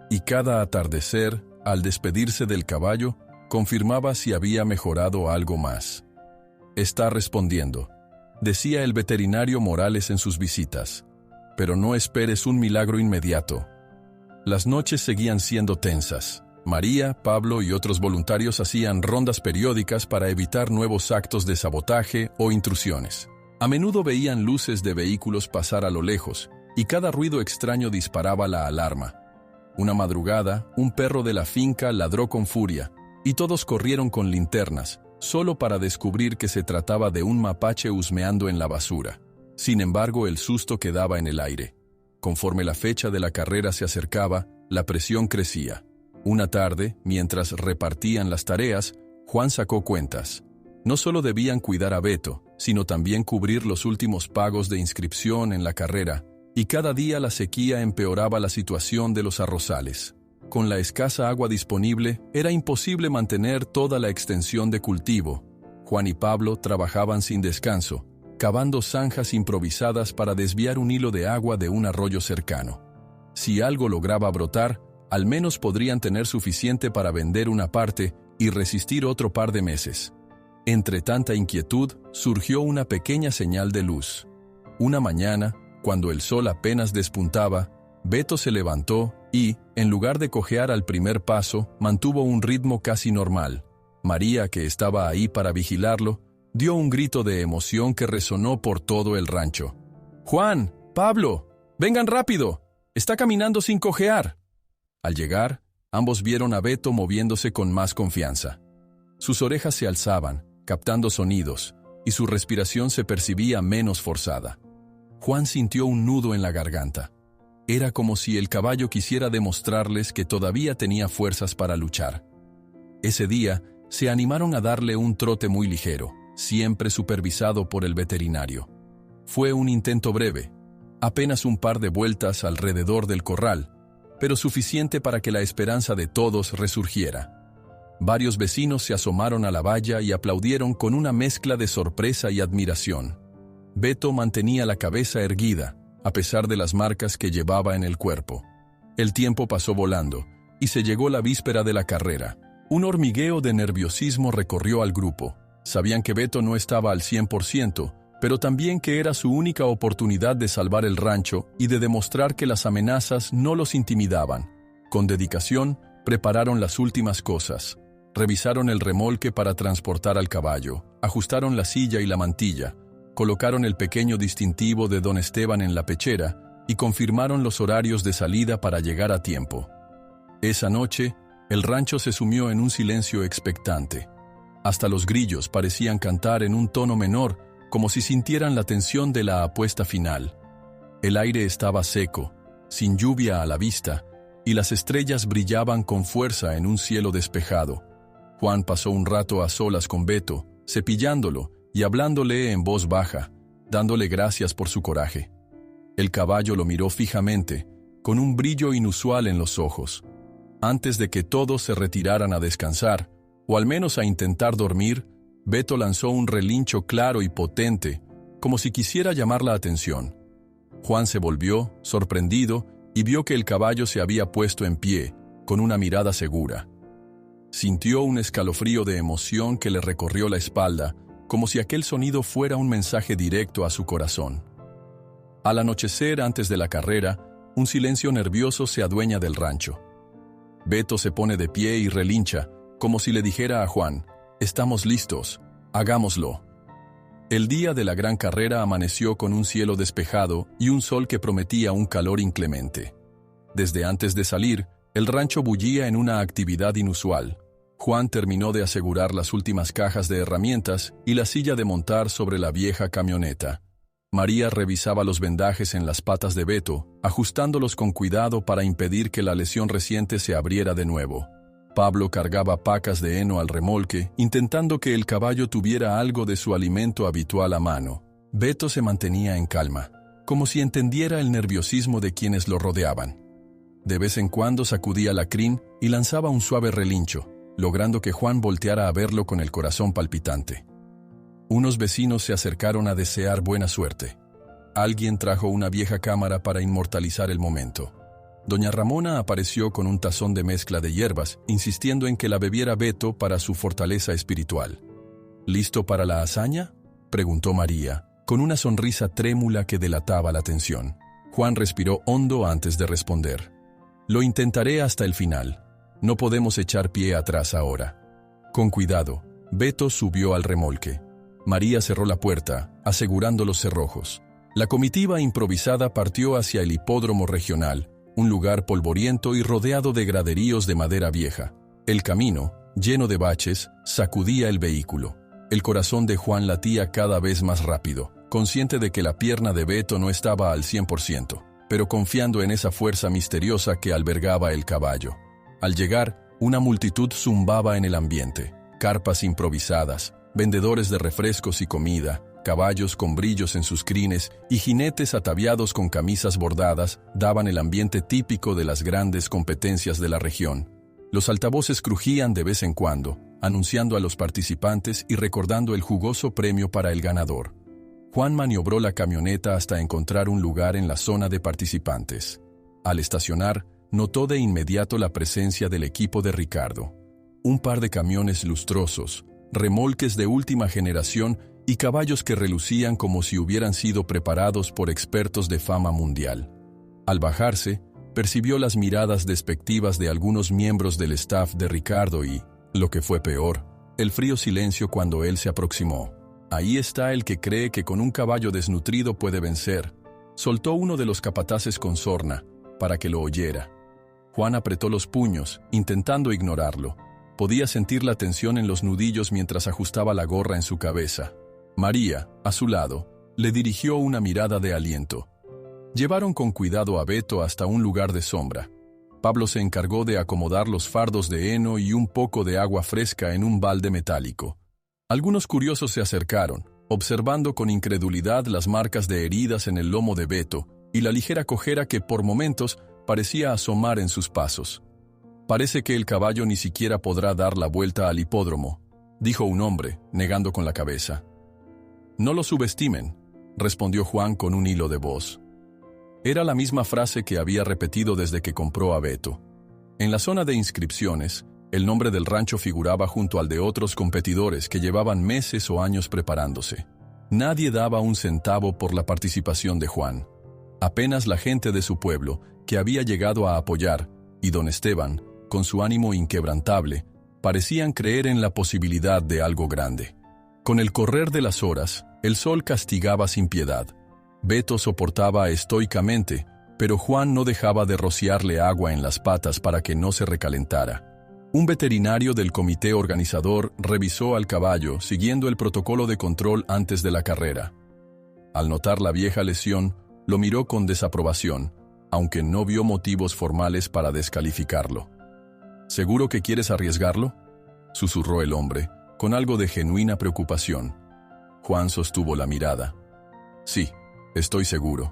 Y cada atardecer, al despedirse del caballo, confirmaba si había mejorado algo más. «Está respondiendo», decía el veterinario Morales en sus visitas. «Pero no esperes un milagro inmediato». Las noches seguían siendo tensas. María, Pablo y otros voluntarios hacían rondas periódicas para evitar nuevos actos de sabotaje o intrusiones. A menudo veían luces de vehículos pasar a lo lejos, y cada ruido extraño disparaba la alarma. Una madrugada, un perro de la finca ladró con furia, y todos corrieron con linternas, solo para descubrir que se trataba de un mapache husmeando en la basura. Sin embargo, el susto quedaba en el aire. Conforme la fecha de la carrera se acercaba, la presión crecía. Una tarde, mientras repartían las tareas, Juan sacó cuentas. No solo debían cuidar a Beto, sino también cubrir los últimos pagos de inscripción en la carrera, y cada día la sequía empeoraba la situación de los arrozales. Con la escasa agua disponible, era imposible mantener toda la extensión de cultivo. Juan y Pablo trabajaban sin descanso, cavando zanjas improvisadas para desviar un hilo de agua de un arroyo cercano. Si algo lograba brotar, al menos podrían tener suficiente para vender una parte y resistir otro par de meses. Entre tanta inquietud, surgió una pequeña señal de luz. Una mañana, cuando el sol apenas despuntaba, Beto se levantó y, en lugar de cojear al primer paso, mantuvo un ritmo casi normal. María, que estaba ahí para vigilarlo, dio un grito de emoción que resonó por todo el rancho. «¡Juan! ¡Pablo! ¡Vengan rápido! ¡Está caminando sin cojear!». Al llegar, ambos vieron a Beto moviéndose con más confianza. Sus orejas se alzaban, captando sonidos, y su respiración se percibía menos forzada. Juan sintió un nudo en la garganta. Era como si el caballo quisiera demostrarles que todavía tenía fuerzas para luchar. Ese día, se animaron a darle un trote muy ligero, siempre supervisado por el veterinario. Fue un intento breve, apenas un par de vueltas alrededor del corral, pero suficiente para que la esperanza de todos resurgiera. Varios vecinos se asomaron a la valla y aplaudieron con una mezcla de sorpresa y admiración. Beto mantenía la cabeza erguida, a pesar de las marcas que llevaba en el cuerpo. El tiempo pasó volando, y se llegó la víspera de la carrera. Un hormigueo de nerviosismo recorrió al grupo. Sabían que Beto no estaba al 100%, pero también que era su única oportunidad de salvar el rancho y de demostrar que las amenazas no los intimidaban. Con dedicación, prepararon las últimas cosas. Revisaron el remolque para transportar al caballo, ajustaron la silla y la mantilla, colocaron el pequeño distintivo de Don Esteban en la pechera y confirmaron los horarios de salida para llegar a tiempo. Esa noche, el rancho se sumió en un silencio expectante. Hasta los grillos parecían cantar en un tono menor, como si sintieran la tensión de la apuesta final. El aire estaba seco, sin lluvia a la vista, y las estrellas brillaban con fuerza en un cielo despejado. Juan pasó un rato a solas con Beto, cepillándolo y hablándole en voz baja, dándole gracias por su coraje. El caballo lo miró fijamente, con un brillo inusual en los ojos. Antes de que todos se retiraran a descansar, o al menos a intentar dormir, Beto lanzó un relincho claro y potente, como si quisiera llamar la atención. Juan se volvió, sorprendido, y vio que el caballo se había puesto en pie, con una mirada segura. Sintió un escalofrío de emoción que le recorrió la espalda, como si aquel sonido fuera un mensaje directo a su corazón. Al anochecer, antes de la carrera, un silencio nervioso se adueña del rancho. Beto se pone de pie y relincha, como si le dijera a Juan: «Estamos listos, hagámoslo». El día de la gran carrera amaneció con un cielo despejado y un sol que prometía un calor inclemente. Desde antes de salir, el rancho bullía en una actividad inusual. Juan terminó de asegurar las últimas cajas de herramientas y la silla de montar sobre la vieja camioneta. María revisaba los vendajes en las patas de Beto, ajustándolos con cuidado para impedir que la lesión reciente se abriera de nuevo. Pablo cargaba pacas de heno al remolque, intentando que el caballo tuviera algo de su alimento habitual a mano. Beto se mantenía en calma, como si entendiera el nerviosismo de quienes lo rodeaban. De vez en cuando sacudía la crin y lanzaba un suave relincho, logrando que Juan volteara a verlo con el corazón palpitante. Unos vecinos se acercaron a desear buena suerte. Alguien trajo una vieja cámara para inmortalizar el momento. Doña Ramona apareció con un tazón de mezcla de hierbas, insistiendo en que la bebiera Beto para su fortaleza espiritual. ¿Listo para la hazaña?, preguntó María, con una sonrisa trémula que delataba la tensión. Juan respiró hondo antes de responder. «Lo intentaré hasta el final. No podemos echar pie atrás ahora». Con cuidado, Beto subió al remolque. María cerró la puerta, asegurando los cerrojos. La comitiva improvisada partió hacia el hipódromo regional, un lugar polvoriento y rodeado de graderíos de madera vieja. El camino, lleno de baches, sacudía el vehículo. El corazón de Juan latía cada vez más rápido, consciente de que la pierna de Beto no estaba al 100%, pero confiando en esa fuerza misteriosa que albergaba el caballo. Al llegar, una multitud zumbaba en el ambiente. Carpas improvisadas, vendedores de refrescos y comida, caballos con brillos en sus crines y jinetes ataviados con camisas bordadas daban el ambiente típico de las grandes competencias de la región. Los altavoces crujían de vez en cuando, anunciando a los participantes y recordando el jugoso premio para el ganador. Juan maniobró la camioneta hasta encontrar un lugar en la zona de participantes. Al estacionar, notó de inmediato la presencia del equipo de Ricardo. Un par de camiones lustrosos, remolques de última generación y caballos que relucían como si hubieran sido preparados por expertos de fama mundial. Al bajarse, percibió las miradas despectivas de algunos miembros del staff de Ricardo y, lo que fue peor, el frío silencio cuando él se aproximó. «Ahí está el que cree que con un caballo desnutrido puede vencer», soltó uno de los capataces con sorna, para que lo oyera. Juan apretó los puños, intentando ignorarlo. Podía sentir la tensión en los nudillos mientras ajustaba la gorra en su cabeza. María, a su lado, le dirigió una mirada de aliento. Llevaron con cuidado a Beto hasta un lugar de sombra. Pablo se encargó de acomodar los fardos de heno y un poco de agua fresca en un balde metálico. Algunos curiosos se acercaron, observando con incredulidad las marcas de heridas en el lomo de Beto y la ligera cojera que por momentos parecía asomar en sus pasos. «Parece que el caballo ni siquiera podrá dar la vuelta al hipódromo», dijo un hombre, negando con la cabeza. «No lo subestimen», respondió Juan con un hilo de voz. Era la misma frase que había repetido desde que compró a Beto. En la zona de inscripciones, el nombre del rancho figuraba junto al de otros competidores que llevaban meses o años preparándose. Nadie daba un centavo por la participación de Juan. Apenas la gente de su pueblo, que había llegado a apoyar, y don Esteban, con su ánimo inquebrantable, parecían creer en la posibilidad de algo grande. Con el correr de las horas, el sol castigaba sin piedad. Beto soportaba estoicamente, pero Juan no dejaba de rociarle agua en las patas para que no se recalentara. Un veterinario del comité organizador revisó al caballo siguiendo el protocolo de control antes de la carrera. Al notar la vieja lesión, lo miró con desaprobación, aunque no vio motivos formales para descalificarlo. «¿Seguro que quieres arriesgarlo?», susurró el hombre, con algo de genuina preocupación. Juan sostuvo la mirada. «Sí, estoy seguro».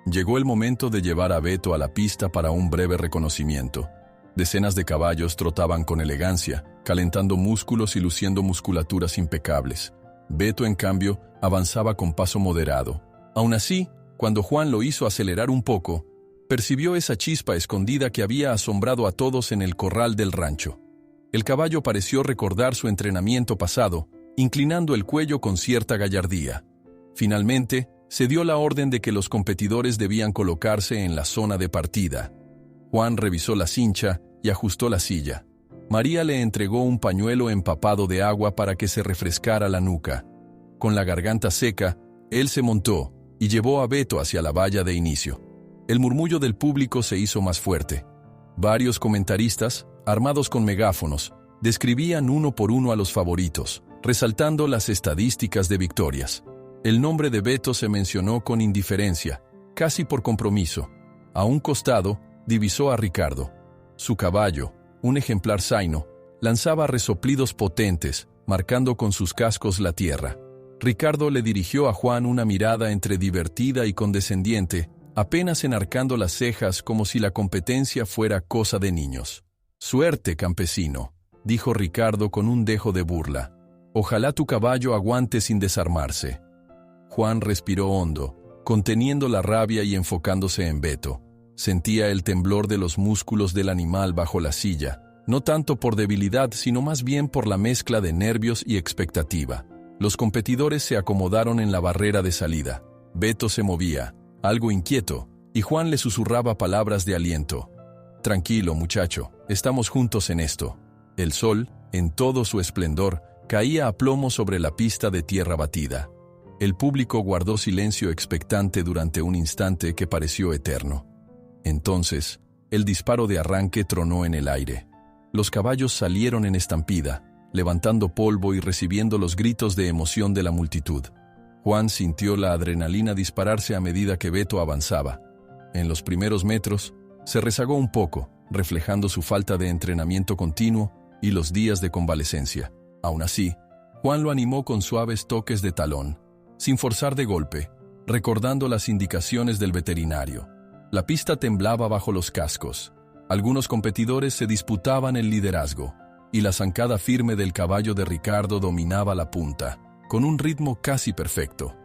Llegó el momento de llevar a Beto a la pista para un breve reconocimiento. Decenas de caballos trotaban con elegancia, calentando músculos y luciendo musculaturas impecables. Beto, en cambio, avanzaba con paso moderado. Aún así, cuando Juan lo hizo acelerar un poco, percibió esa chispa escondida que había asombrado a todos en el corral del rancho. El caballo pareció recordar su entrenamiento pasado, inclinando el cuello con cierta gallardía. Finalmente, se dio la orden de que los competidores debían colocarse en la zona de partida. Juan revisó la cincha y ajustó la silla. María le entregó un pañuelo empapado de agua para que se refrescara la nuca. Con la garganta seca, él se montó y llevó a Beto hacia la valla de inicio. El murmullo del público se hizo más fuerte. Varios comentaristas, armados con megáfonos, describían uno por uno a los favoritos, resaltando las estadísticas de victorias. El nombre de Beto se mencionó con indiferencia, casi por compromiso. A un costado, divisó a Ricardo. Su caballo, un ejemplar zaino, lanzaba resoplidos potentes, marcando con sus cascos la tierra. Ricardo le dirigió a Juan una mirada entre divertida y condescendiente, apenas enarcando las cejas como si la competencia fuera cosa de niños. «Suerte, campesino», dijo Ricardo con un dejo de burla. «Ojalá tu caballo aguante sin desarmarse». Juan respiró hondo, conteniendo la rabia y enfocándose en Beto. Sentía el temblor de los músculos del animal bajo la silla, no tanto por debilidad, sino más bien por la mezcla de nervios y expectativa. Los competidores se acomodaron en la barrera de salida. Beto se movía, algo inquieto, y Juan le susurraba palabras de aliento. «Tranquilo, muchacho, estamos juntos en esto». El sol, en todo su esplendor, caía a plomo sobre la pista de tierra batida. El público guardó silencio expectante durante un instante que pareció eterno. Entonces, el disparo de arranque tronó en el aire. Los caballos salieron en estampida, levantando polvo y recibiendo los gritos de emoción de la multitud. Juan sintió la adrenalina dispararse a medida que Beto avanzaba. En los primeros metros, se rezagó un poco, reflejando su falta de entrenamiento continuo y los días de convalecencia. Aún así, Juan lo animó con suaves toques de talón, sin forzar de golpe, recordando las indicaciones del veterinario. La pista temblaba bajo los cascos. Algunos competidores se disputaban el liderazgo, y la zancada firme del caballo de Ricardo dominaba la punta, con un ritmo casi perfecto.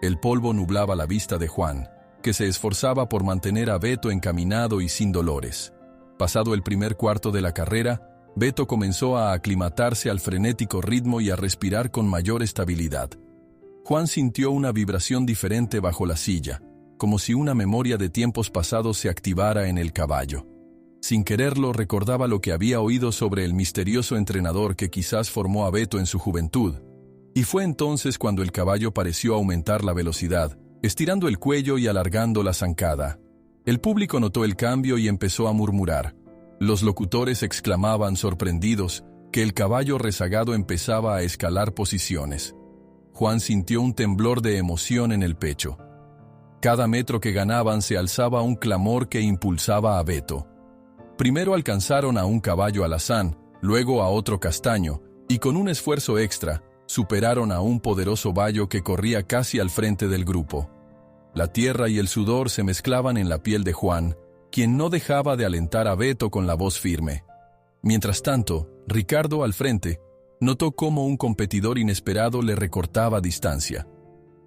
El polvo nublaba la vista de Juan, que se esforzaba por mantener a Beto encaminado y sin dolores. Pasado el primer cuarto de la carrera, Beto comenzó a aclimatarse al frenético ritmo y a respirar con mayor estabilidad. Juan sintió una vibración diferente bajo la silla, como si una memoria de tiempos pasados se activara en el caballo. Sin quererlo, recordaba lo que había oído sobre el misterioso entrenador que quizás formó a Beto en su juventud. Y fue entonces cuando el caballo pareció aumentar la velocidad, estirando el cuello y alargando la zancada. El público notó el cambio y empezó a murmurar. Los locutores exclamaban sorprendidos que el caballo rezagado empezaba a escalar posiciones. Juan sintió un temblor de emoción en el pecho. Cada metro que ganaban se alzaba un clamor que impulsaba a Beto. Primero alcanzaron a un caballo alazán, luego a otro castaño, y con un esfuerzo extra, superaron a un poderoso bayo que corría casi al frente del grupo. La tierra y el sudor se mezclaban en la piel de Juan, quien no dejaba de alentar a Beto con la voz firme. Mientras tanto, Ricardo, al frente, notó cómo un competidor inesperado le recortaba distancia.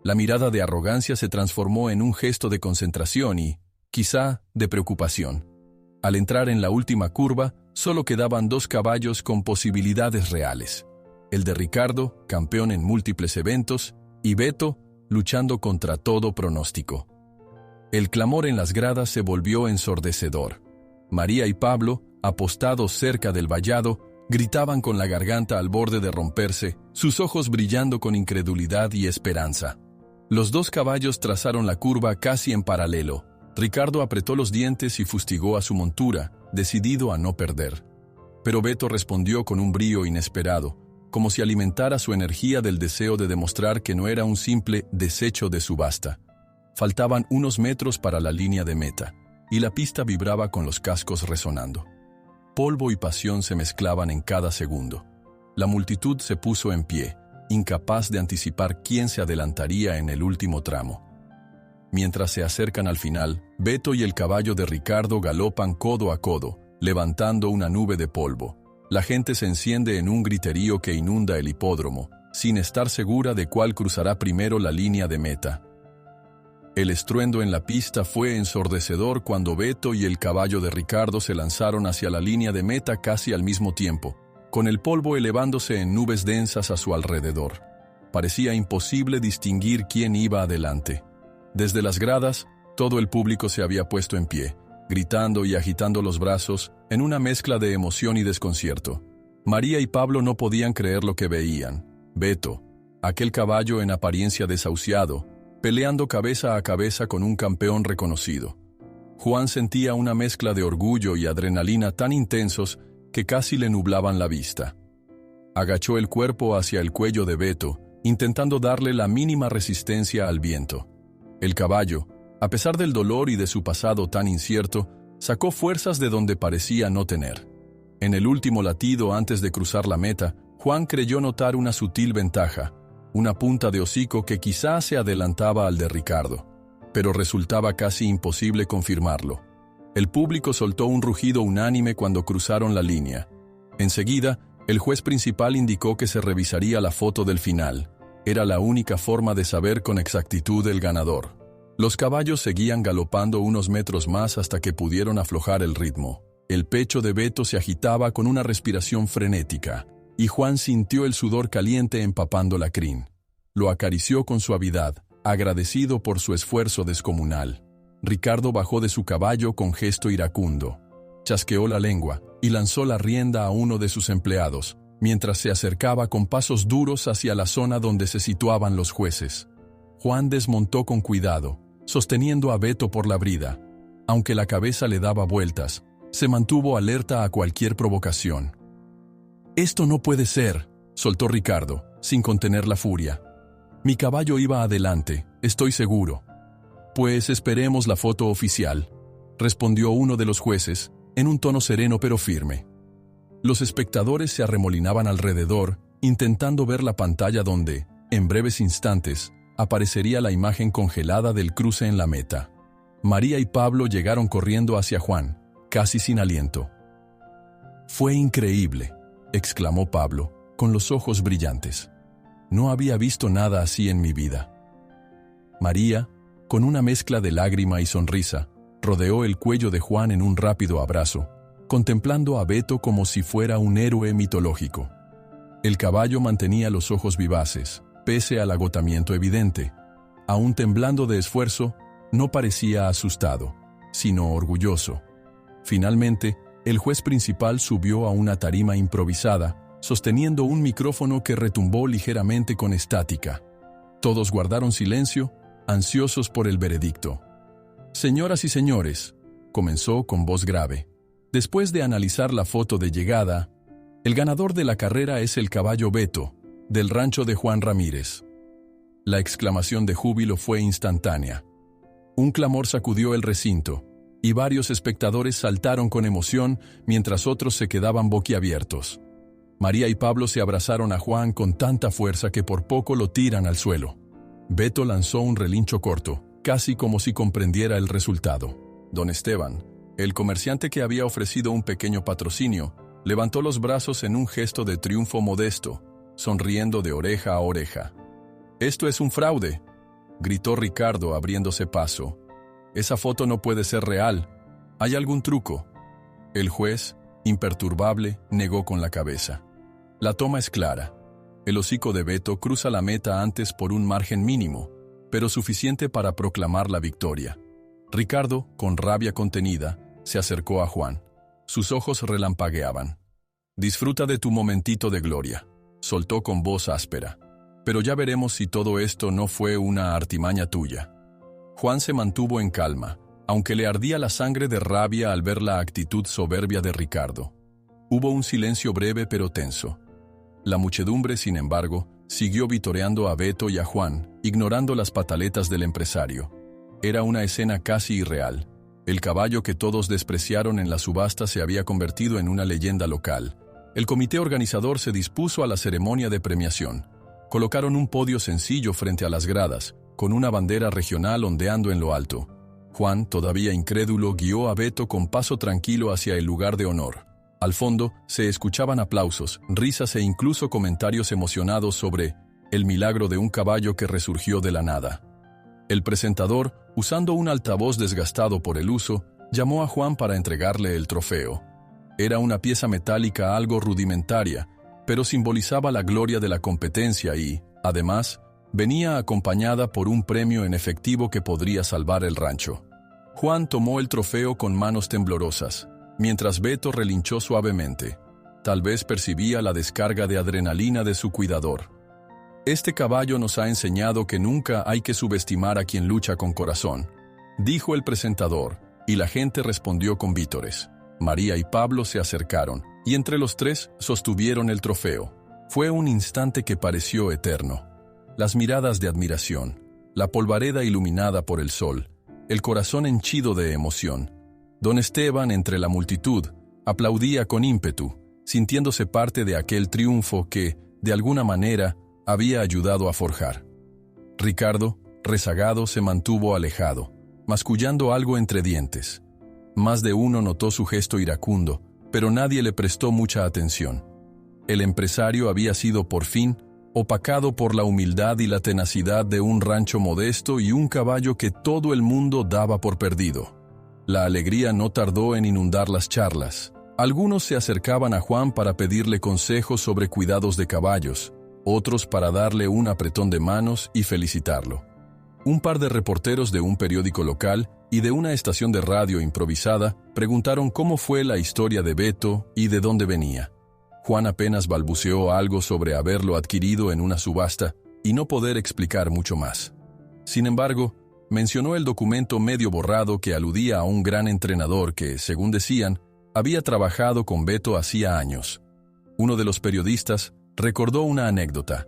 La mirada de arrogancia se transformó en un gesto de concentración y, quizá, de preocupación. Al entrar en la última curva, solo quedaban 2 caballos con posibilidades reales. El de Ricardo, campeón en múltiples eventos, y Beto, luchando contra todo pronóstico. El clamor en las gradas se volvió ensordecedor. María y Pablo, apostados cerca del vallado, gritaban con la garganta al borde de romperse, sus ojos brillando con incredulidad y esperanza. Los 2 caballos trazaron la curva casi en paralelo. Ricardo apretó los dientes y fustigó a su montura, decidido a no perder. Pero Beto respondió con un brío inesperado, como si alimentara su energía del deseo de demostrar que no era un simple desecho de subasta. Faltaban unos metros para la línea de meta, y la pista vibraba con los cascos resonando. Polvo y pasión se mezclaban en cada segundo. La multitud se puso en pie, incapaz de anticipar quién se adelantaría en el último tramo. Mientras se acercan al final, Beto y el caballo de Ricardo galopan codo a codo, levantando una nube de polvo. La gente se enciende en un griterío que inunda el hipódromo, sin estar segura de cuál cruzará primero la línea de meta. El estruendo en la pista fue ensordecedor cuando Beto y el caballo de Ricardo se lanzaron hacia la línea de meta casi al mismo tiempo, con el polvo elevándose en nubes densas a su alrededor. Parecía imposible distinguir quién iba adelante. Desde las gradas, todo el público se había puesto en pie, gritando y agitando los brazos, en una mezcla de emoción y desconcierto. María y Pablo no podían creer lo que veían. Beto, aquel caballo en apariencia desahuciado, peleando cabeza a cabeza con un campeón reconocido. Juan sentía una mezcla de orgullo y adrenalina tan intensos que casi le nublaban la vista. Agachó el cuerpo hacia el cuello de Beto, intentando darle la mínima resistencia al viento. El caballo, a pesar del dolor y de su pasado tan incierto, sacó fuerzas de donde parecía no tener. En el último latido antes de cruzar la meta, Juan creyó notar una sutil ventaja, una punta de hocico que quizás se adelantaba al de Ricardo, pero resultaba casi imposible confirmarlo. El público soltó un rugido unánime cuando cruzaron la línea. Enseguida, el juez principal indicó que se revisaría la foto del final. Era la única forma de saber con exactitud el ganador. Los caballos seguían galopando unos metros más hasta que pudieron aflojar el ritmo. El pecho de Beto se agitaba con una respiración frenética, y Juan sintió el sudor caliente empapando la crin. Lo acarició con suavidad, agradecido por su esfuerzo descomunal. Ricardo bajó de su caballo con gesto iracundo. Chasqueó la lengua y lanzó la rienda a uno de sus empleados, mientras se acercaba con pasos duros hacia la zona donde se situaban los jueces. Juan desmontó con cuidado, sosteniendo a Beto por la brida. Aunque la cabeza le daba vueltas, se mantuvo alerta a cualquier provocación. «Esto no puede ser», soltó Ricardo, sin contener la furia. «Mi caballo iba adelante, estoy seguro». «Pues esperemos la foto oficial», respondió uno de los jueces, en un tono sereno pero firme. Los espectadores se arremolinaban alrededor, intentando ver la pantalla donde, en breves instantes, aparecería la imagen congelada del cruce en la meta. María y Pablo llegaron corriendo hacia Juan, casi sin aliento. «Fue increíble», exclamó Pablo, con los ojos brillantes. «No había visto nada así en mi vida». María, con una mezcla de lágrima y sonrisa, rodeó el cuello de Juan en un rápido abrazo, contemplando a Beto como si fuera un héroe mitológico. El caballo mantenía los ojos vivaces, pese al agotamiento evidente. Aún temblando de esfuerzo, no parecía asustado, sino orgulloso. Finalmente, el juez principal subió a una tarima improvisada, sosteniendo un micrófono que retumbó ligeramente con estática. Todos guardaron silencio, ansiosos por el veredicto. «Señoras y señores», comenzó con voz grave, «después de analizar la foto de llegada, el ganador de la carrera es el caballo Beto, del rancho de Juan Ramírez». La exclamación de júbilo fue instantánea. Un clamor sacudió el recinto, y varios espectadores saltaron con emoción mientras otros se quedaban boquiabiertos. María y Pablo se abrazaron a Juan con tanta fuerza que por poco lo tiran al suelo. Beto lanzó un relincho corto, casi como si comprendiera el resultado. Don Esteban, el comerciante que había ofrecido un pequeño patrocinio, levantó los brazos en un gesto de triunfo modesto, sonriendo de oreja a oreja. «Esto es un fraude», gritó Ricardo abriéndose paso. «Esa foto no puede ser real. ¿Hay algún truco?». El juez, imperturbable, negó con la cabeza. La toma es clara. El hocico de Beto cruza la meta antes por un margen mínimo, pero suficiente para proclamar la victoria. Ricardo, con rabia contenida, se acercó a Juan. Sus ojos relampagueaban. «Disfruta de tu momentito de gloria», soltó con voz áspera. «Pero ya veremos si todo esto no fue una artimaña tuya». Juan se mantuvo en calma, aunque le ardía la sangre de rabia al ver la actitud soberbia de Ricardo. Hubo un silencio breve pero tenso. La muchedumbre, sin embargo, siguió vitoreando a Beto y a Juan, ignorando las pataletas del empresario. Era una escena casi irreal. El caballo que todos despreciaron en la subasta se había convertido en una leyenda local. El comité organizador se dispuso a la ceremonia de premiación. Colocaron un podio sencillo frente a las gradas, con una bandera regional ondeando en lo alto. Juan, todavía incrédulo, guió a Beto con paso tranquilo hacia el lugar de honor. Al fondo se escuchaban aplausos, risas e incluso comentarios emocionados sobre el milagro de un caballo que resurgió de la nada. El presentador, usando un altavoz desgastado por el uso, llamó a Juan para entregarle el trofeo. Era una pieza metálica algo rudimentaria, pero simbolizaba la gloria de la competencia y, además, venía acompañada por un premio en efectivo que podría salvar el rancho. Juan tomó el trofeo con manos temblorosas, mientras Beto relinchó suavemente. Tal vez percibía la descarga de adrenalina de su cuidador. «Este caballo nos ha enseñado que nunca hay que subestimar a quien lucha con corazón», dijo el presentador, y la gente respondió con vítores. María y Pablo se acercaron, y entre los tres sostuvieron el trofeo. Fue un instante que pareció eterno. Las miradas de admiración, la polvareda iluminada por el sol, el corazón henchido de emoción. Don Esteban, entre la multitud, aplaudía con ímpetu, sintiéndose parte de aquel triunfo que, de alguna manera, había ayudado a forjar. Ricardo, rezagado, se mantuvo alejado, mascullando algo entre dientes. Más de uno notó su gesto iracundo, pero nadie le prestó mucha atención. El empresario había sido, por fin, opacado por la humildad y la tenacidad de un rancho modesto y un caballo que todo el mundo daba por perdido. La alegría no tardó en inundar las charlas. Algunos se acercaban a Juan para pedirle consejos sobre cuidados de caballos, otros para darle un apretón de manos y felicitarlo. Un par de reporteros de un periódico local y de una estación de radio improvisada preguntaron cómo fue la historia de Beto y de dónde venía. Juan apenas balbuceó algo sobre haberlo adquirido en una subasta y no poder explicar mucho más. Sin embargo, mencionó el documento medio borrado que aludía a un gran entrenador que, según decían, había trabajado con Beto hacía años. Uno de los periodistas recordó una anécdota.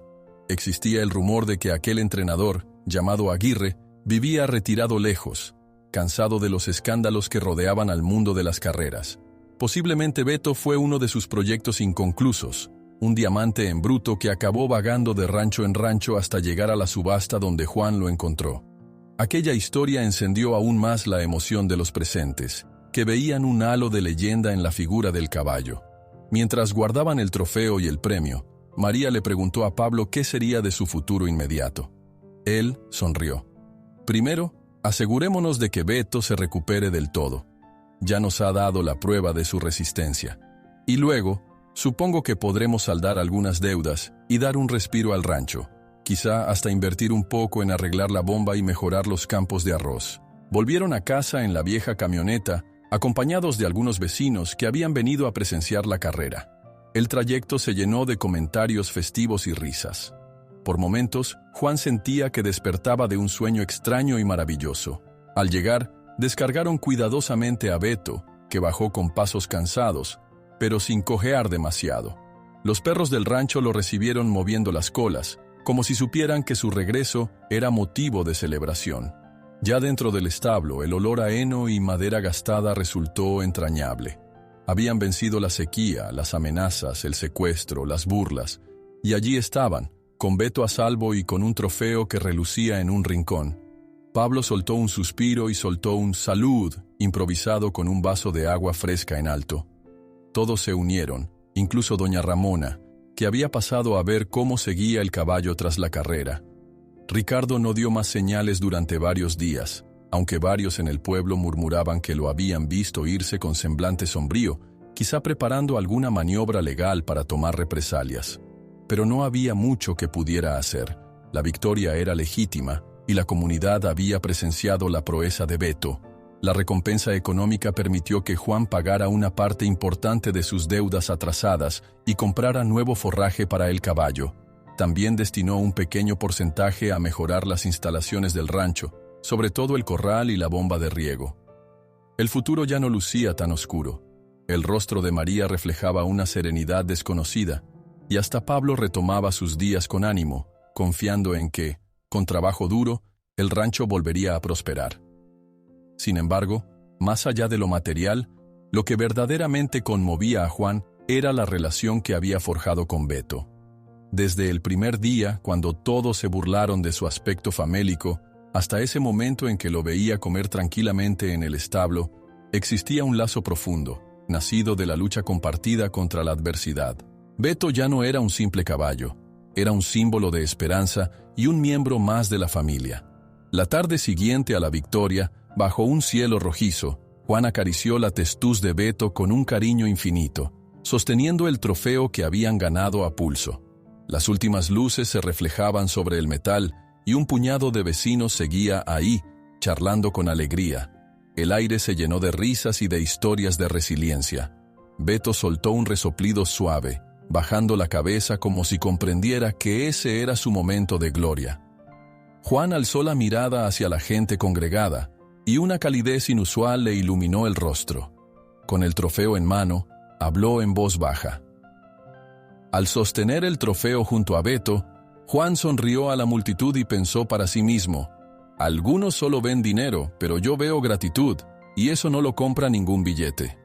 Existía el rumor de que aquel entrenador, llamado Aguirre, vivía retirado lejos, cansado de los escándalos que rodeaban al mundo de las carreras. Posiblemente Beto fue uno de sus proyectos inconclusos, un diamante en bruto que acabó vagando de rancho en rancho hasta llegar a la subasta donde Juan lo encontró. Aquella historia encendió aún más la emoción de los presentes, que veían un halo de leyenda en la figura del caballo. Mientras guardaban el trofeo y el premio, María le preguntó a Pablo qué sería de su futuro inmediato. Él sonrió. Primero, asegurémonos de que Beto se recupere del todo. Ya nos ha dado la prueba de su resistencia. Y luego, supongo que podremos saldar algunas deudas y dar un respiro al rancho. Quizá hasta invertir un poco en arreglar la bomba y mejorar los campos de arroz. Volvieron a casa en la vieja camioneta, acompañados de algunos vecinos que habían venido a presenciar la carrera. El trayecto se llenó de comentarios festivos y risas. Por momentos, Juan sentía que despertaba de un sueño extraño y maravilloso. Al llegar, descargaron cuidadosamente a Beto, que bajó con pasos cansados, pero sin cojear demasiado. Los perros del rancho lo recibieron moviendo las colas, como si supieran que su regreso era motivo de celebración. Ya dentro del establo, el olor a heno y madera gastada resultó entrañable. Habían vencido la sequía, las amenazas, el secuestro, las burlas, y allí estaban, con Beto a salvo y con un trofeo que relucía en un rincón. Pablo soltó un suspiro y soltó un «salud» improvisado con un vaso de agua fresca en alto. Todos se unieron, incluso doña Ramona, que había pasado a ver cómo seguía el caballo tras la carrera. Ricardo no dio más señales durante varios días, aunque varios en el pueblo murmuraban que lo habían visto irse con semblante sombrío, quizá preparando alguna maniobra legal para tomar represalias. Pero no había mucho que pudiera hacer. La victoria era legítima y la comunidad había presenciado la proeza de Beto. La recompensa económica permitió que Juan pagara una parte importante de sus deudas atrasadas y comprara nuevo forraje para el caballo. También destinó un pequeño porcentaje a mejorar las instalaciones del rancho, sobre todo el corral y la bomba de riego. El futuro ya no lucía tan oscuro. El rostro de María reflejaba una serenidad desconocida, y hasta Pablo retomaba sus días con ánimo, confiando en que, con trabajo duro, el rancho volvería a prosperar. Sin embargo, más allá de lo material, lo que verdaderamente conmovía a Juan era la relación que había forjado con Beto. Desde el primer día, cuando todos se burlaron de su aspecto famélico, hasta ese momento en que lo veía comer tranquilamente en el establo, existía un lazo profundo, nacido de la lucha compartida contra la adversidad. Beto ya no era un simple caballo, era un símbolo de esperanza y un miembro más de la familia. La tarde siguiente a la victoria, bajo un cielo rojizo, Juan acarició la testuz de Beto con un cariño infinito, sosteniendo el trofeo que habían ganado a pulso. Las últimas luces se reflejaban sobre el metal y un puñado de vecinos seguía ahí, charlando con alegría. El aire se llenó de risas y de historias de resiliencia. Beto soltó un resoplido suave, bajando la cabeza como si comprendiera que ese era su momento de gloria. Juan alzó la mirada hacia la gente congregada, y una calidez inusual le iluminó el rostro. Con el trofeo en mano, habló en voz baja. Al sostener el trofeo junto a Beto, Juan sonrió a la multitud y pensó para sí mismo: algunos solo ven dinero, pero yo veo gratitud, y eso no lo compra ningún billete.